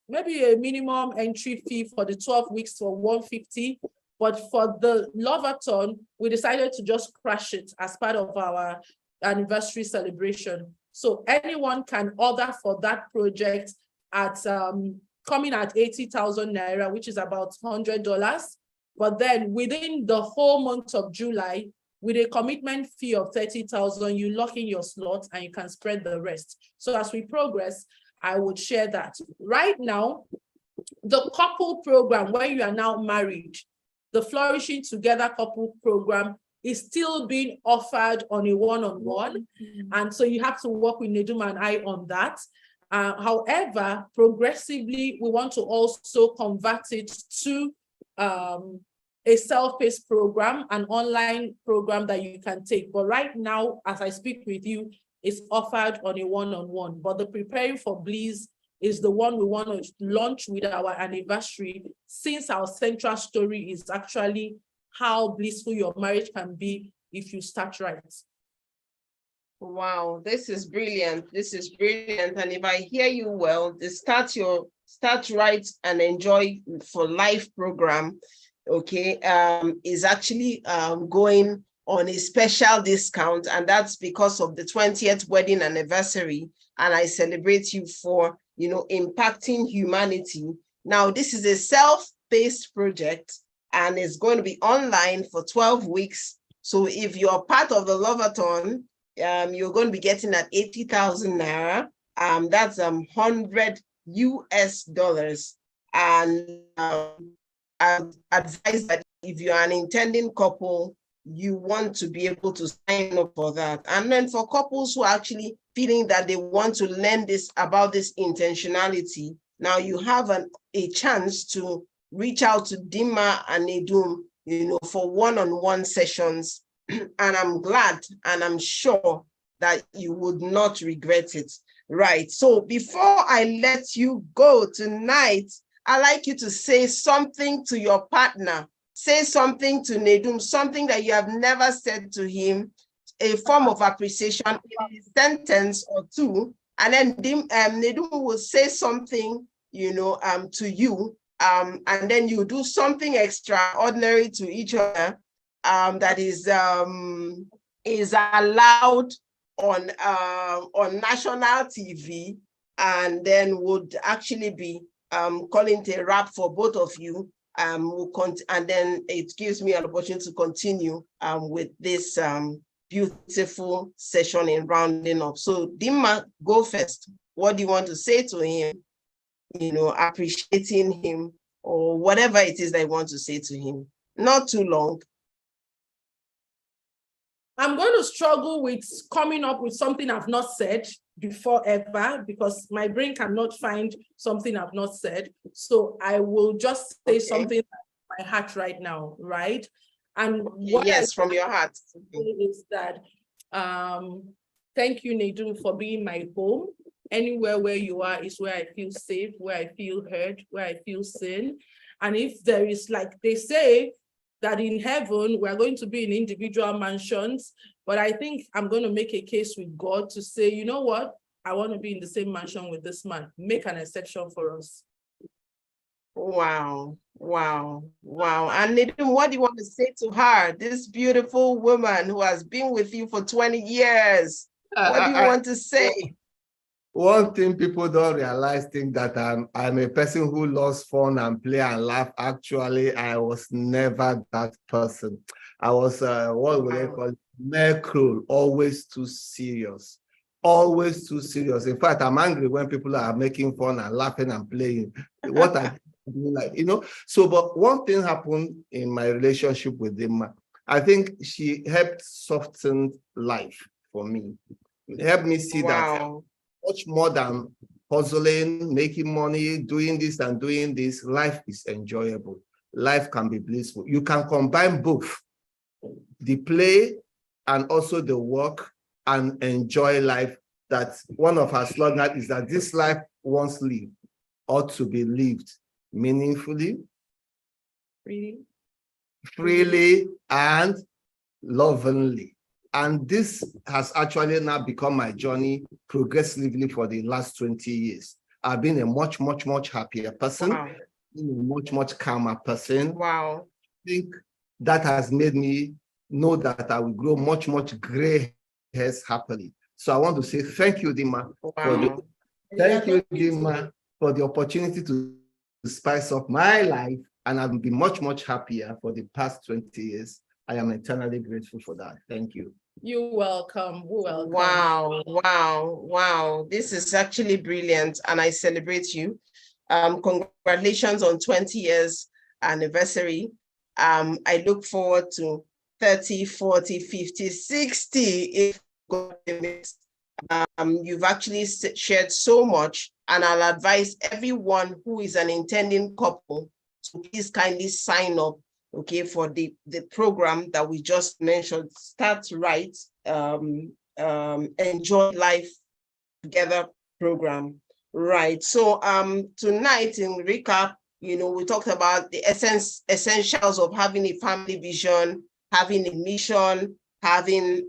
maybe a minimum entry fee for the 12 weeks for $150. But for the Love-A-Thon, we decided to just crash it as part of our anniversary celebration. So anyone can order for that project at coming at 80,000 Naira, which is about $100. But then within the whole month of July, with a commitment fee of 30,000, you lock in your slot and you can spread the rest. So as we progress, I would share that. Right now, the couple program, where you are now married, the Flourishing Together couple program is still being offered on a one-on-one. And so you have to work with Nedum and I on that. However, progressively, we want to also convert it to a self-paced program, an online program that you can take. But right now, as I speak with you, it's offered on a one-on-one. But the Preparing for Bliss is the one we want to launch with our anniversary, since our central story is actually how blissful your marriage can be if you start right. Wow, this is brilliant. This is brilliant. And if I hear you well, the Start Right and Enjoy for Life program, okay, is actually going on a special discount, and that's because of the 20th wedding anniversary. And I celebrate you for, impacting humanity. Now, this is a self-paced project, and it's going to be online for 12 weeks. So if you're part of the Love-A-Thon, you're going to be getting at 80,000 Naira. That's $100 US. And I advise that if you're an intending couple, you want to be able to sign up for that. And then for couples who are actually feeling that they want to learn about this intentionality, now you have a chance to reach out to TeamDinmaNedum, for one-on-one sessions. And I'm glad and I'm sure that you would not regret it. Right. So before I let you go tonight, I'd like you to say something to your partner. Say something to Nedum, something that you have never said to him, a form of appreciation in a sentence or two. And then Nedum will say something, to you. And then you do something extraordinary to each other that is allowed on national TV, and then would actually be calling it a wrap for both of you. And then it gives me an opportunity to continue with this beautiful session in rounding up. So Dimma, go first. What do you want to say to him? Appreciating him, or whatever it is that you want to say to him. Not too long. I'm going to struggle with coming up with something I've not said before ever, because my brain cannot find something I've not said. So I will just say something from my heart right now, right? And what from your heart is that thank you, Nedum, for being my home. Anywhere where you are is where I feel safe, where I feel heard, where I feel seen. And if there is, like they say, that in heaven, we're going to be in individual mansions, but I think I'm going to make a case with God to say, you know what? I want to be in the same mansion with this man. Make an exception for us. Wow, wow, wow. And Nedum, what do you want to say to her, this beautiful woman who has been with you for 20 years? What do you want to say? One thing people don't realize, think that I'm a person who loves fun and play and laugh. Actually, I was never that person. I was, what would I call it? Macro, always too serious. Always too serious. In fact, I'm angry when people are making fun and laughing and playing. What I like, So, but one thing happened in my relationship with him. I think she helped soften life for me. It helped me see that much more than puzzling, making money, doing this and doing this, life is enjoyable. Life can be blissful. You can combine both, the play and also the work, and enjoy life. That one of her slogans is that this life once lived ought to be lived meaningfully, freely, and lovingly. And this has actually now become my journey progressively for the last 20 years. I've been a much, much, much happier person, a much, much calmer person. Wow. I think that has made me know that I will grow much, much gray hairs happily. So I want to say thank you, Dimma, thank you, Dimma, for the opportunity to spice up my life. And I've been much, much happier for the past 20 years. I am eternally grateful for that. Thank you. You're welcome. Welcome. Wow, wow, wow. This is actually brilliant, and I celebrate you. Congratulations on 20 years anniversary. I look forward to 30, 40, 50, 60, if God permits. You've actually shared so much, and I'll advise everyone who is an intending couple to please kindly sign up, okay, for the program that we just mentioned. Start Right, Enjoy Life Together program. Right. So tonight, in recap, we talked about the essentials of having a family vision, having a mission, having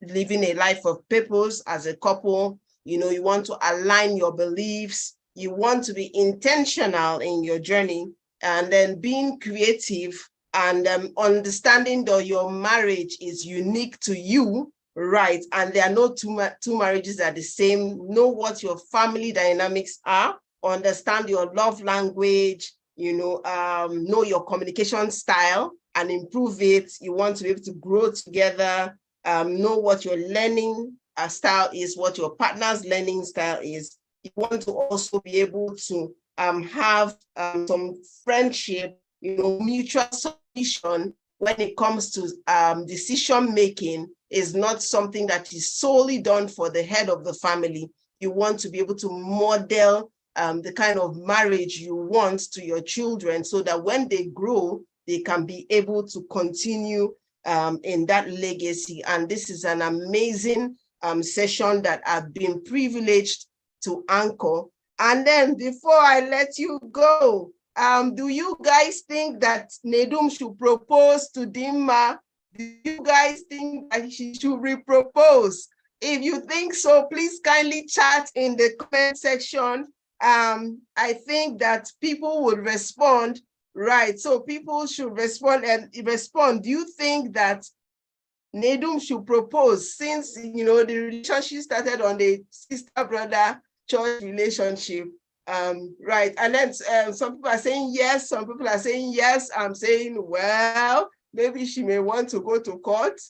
living a life of purpose as a couple. You want to align your beliefs, you want to be intentional in your journey, and then being creative, and understanding that your marriage is unique to you, right? And there are no two marriages that are the same. Know what your family dynamics are, understand your love language, know your communication style and improve it. You want to be able to grow together, know what your learning style is, what your partner's learning style is. You want to also be able to have some friendship, mutual submission when it comes to decision making is not something that is solely done for the head of the family. You want to be able to model the kind of marriage you want to your children, so that when they grow, they can be able to continue in that legacy. And this is an amazing session that I've been privileged to anchor. And then before I let you go, do you guys think that Nedum should propose to Dimma? Do you guys think that she should repropose? If you think so, please kindly chat in the comment section. I think that people would respond, right? So people should respond and respond. Do you think that Nedum should propose, since the relationship started on the sister-brother church relationship? Right. And then some people are saying yes, some people are saying yes. I'm saying, well, maybe she may want to go to court.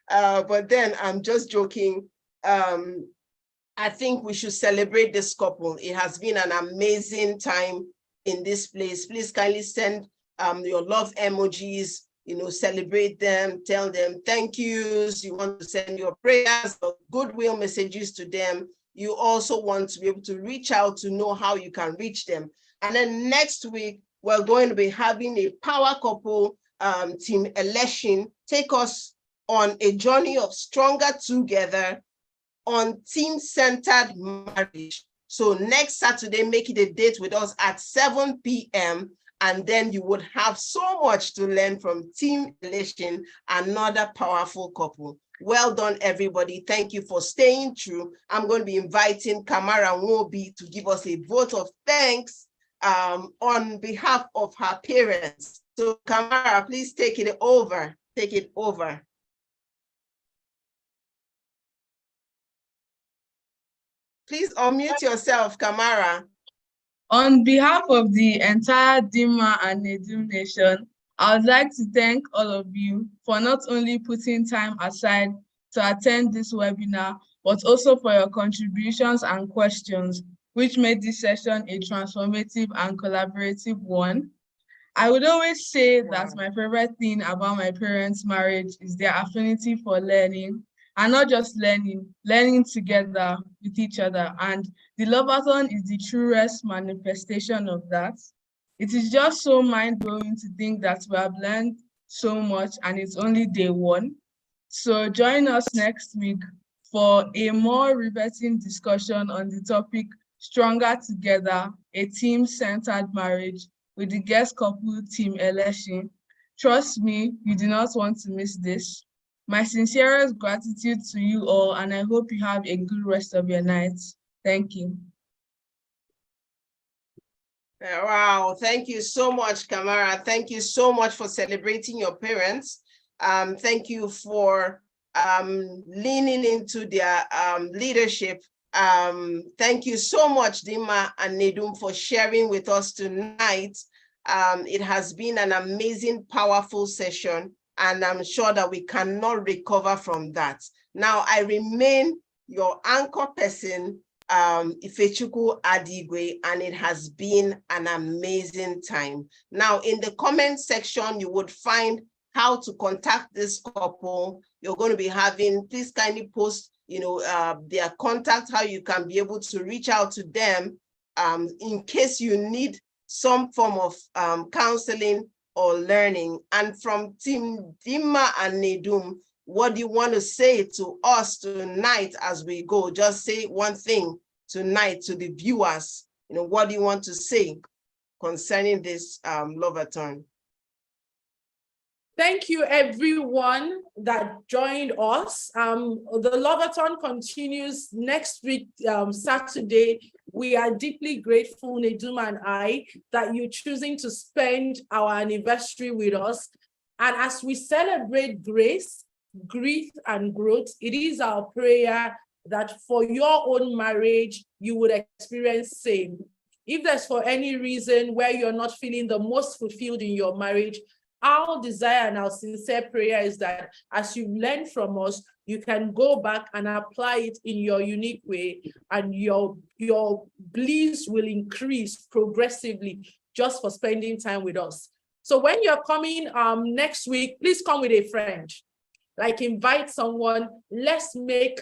But then I'm just joking. I think we should celebrate this couple. It has been an amazing time in this place. Please kindly send your love emojis, celebrate them, tell them thank yous. You want to send your prayers or goodwill messages to them. You also want to be able to reach out to know how you can reach them. And then next week, we're going to be having a power couple team election take us on a journey of stronger together on team-centered marriage. So next Saturday, make it a date with us at 7 p.m. And then you would have so much to learn from Team Elation, another powerful couple. Well done, everybody. Thank you for staying true. I'm going to be inviting Kamara Nwobi to give us a vote of thanks on behalf of her parents. So Kamara, please take it over. Take it over. Please unmute yourself, Kamara. On behalf of the entire TeamDinmaNedum nation, I would like to thank all of you for not only putting time aside to attend this webinar, but also for your contributions and questions, which made this session a transformative and collaborative one. I would always say that my favorite thing about my parents' marriage is their affinity for learning, and not just learning together with each other. And the Love-A-Thon is the truest manifestation of that. It is just so mind-blowing to think that we have learned so much and it's only day one. So join us next week for a more riveting discussion on the topic Stronger Together, a team-centered marriage, with the guest couple Team Elation. Trust me, you do not want to miss this. My sincerest gratitude to you all, and I hope you have a good rest of your night. Thank you. Wow, thank you so much, Kamara. Thank you so much for celebrating your parents. Thank you for leaning into their leadership. Thank you so much, TeamDinmaNedum, for sharing with us tonight. It has been an amazing, powerful session, and I'm sure that we cannot recover from that. Now, I remain your anchor person, Ifechukwu Adigwe, and it has been an amazing time. Now, in the comment section, you would find how to contact this couple. You're going to be having, please kindly post, their contact, how you can be able to reach out to them in case you need some form of counseling or learning. And from TeamDinmaNedum, what do you want to say to us tonight as we go? Just say one thing tonight to the viewers. What do you want to say concerning this Love-A-Thon? Thank you, everyone that joined us. The Love-A-Thon continues next week, Saturday. We are deeply grateful, Nedum and I, that you're choosing to spend our anniversary with us. And as we celebrate grace, grief, and growth, it is our prayer that for your own marriage, you would experience same. If there's for any reason where you're not feeling the most fulfilled in your marriage, our desire and our sincere prayer is that as you learn from us, you can go back and apply it in your unique way, and your bliss will increase progressively just for spending time with us. So when you're coming next week, please come with a friend. Like, invite someone. Let's make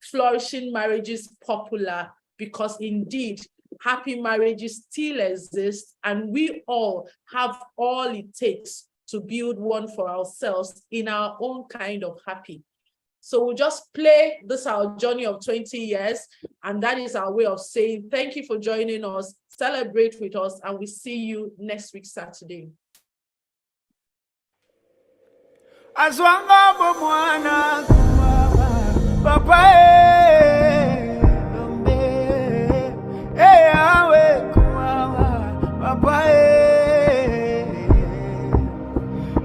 flourishing marriages popular, because indeed, happy marriages still exist, and we all have all it takes to build one for ourselves in our own kind of happy. So we'll just play this our journey of 20 years, and that is our way of saying thank you for joining us, celebrate with us, and we see you next week Saturday. Aswanga mwana papa awe kuwawa papa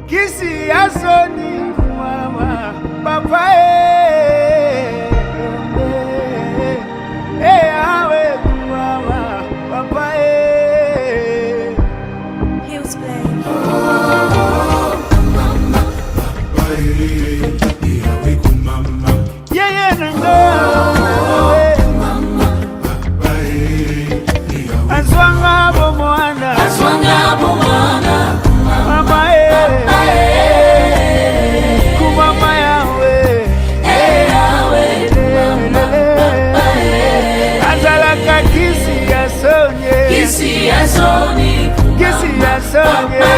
kisi asoni kuwawa papa awe kuwawa papa He was playing. Kisi ya Sony, Kisi ya Sony.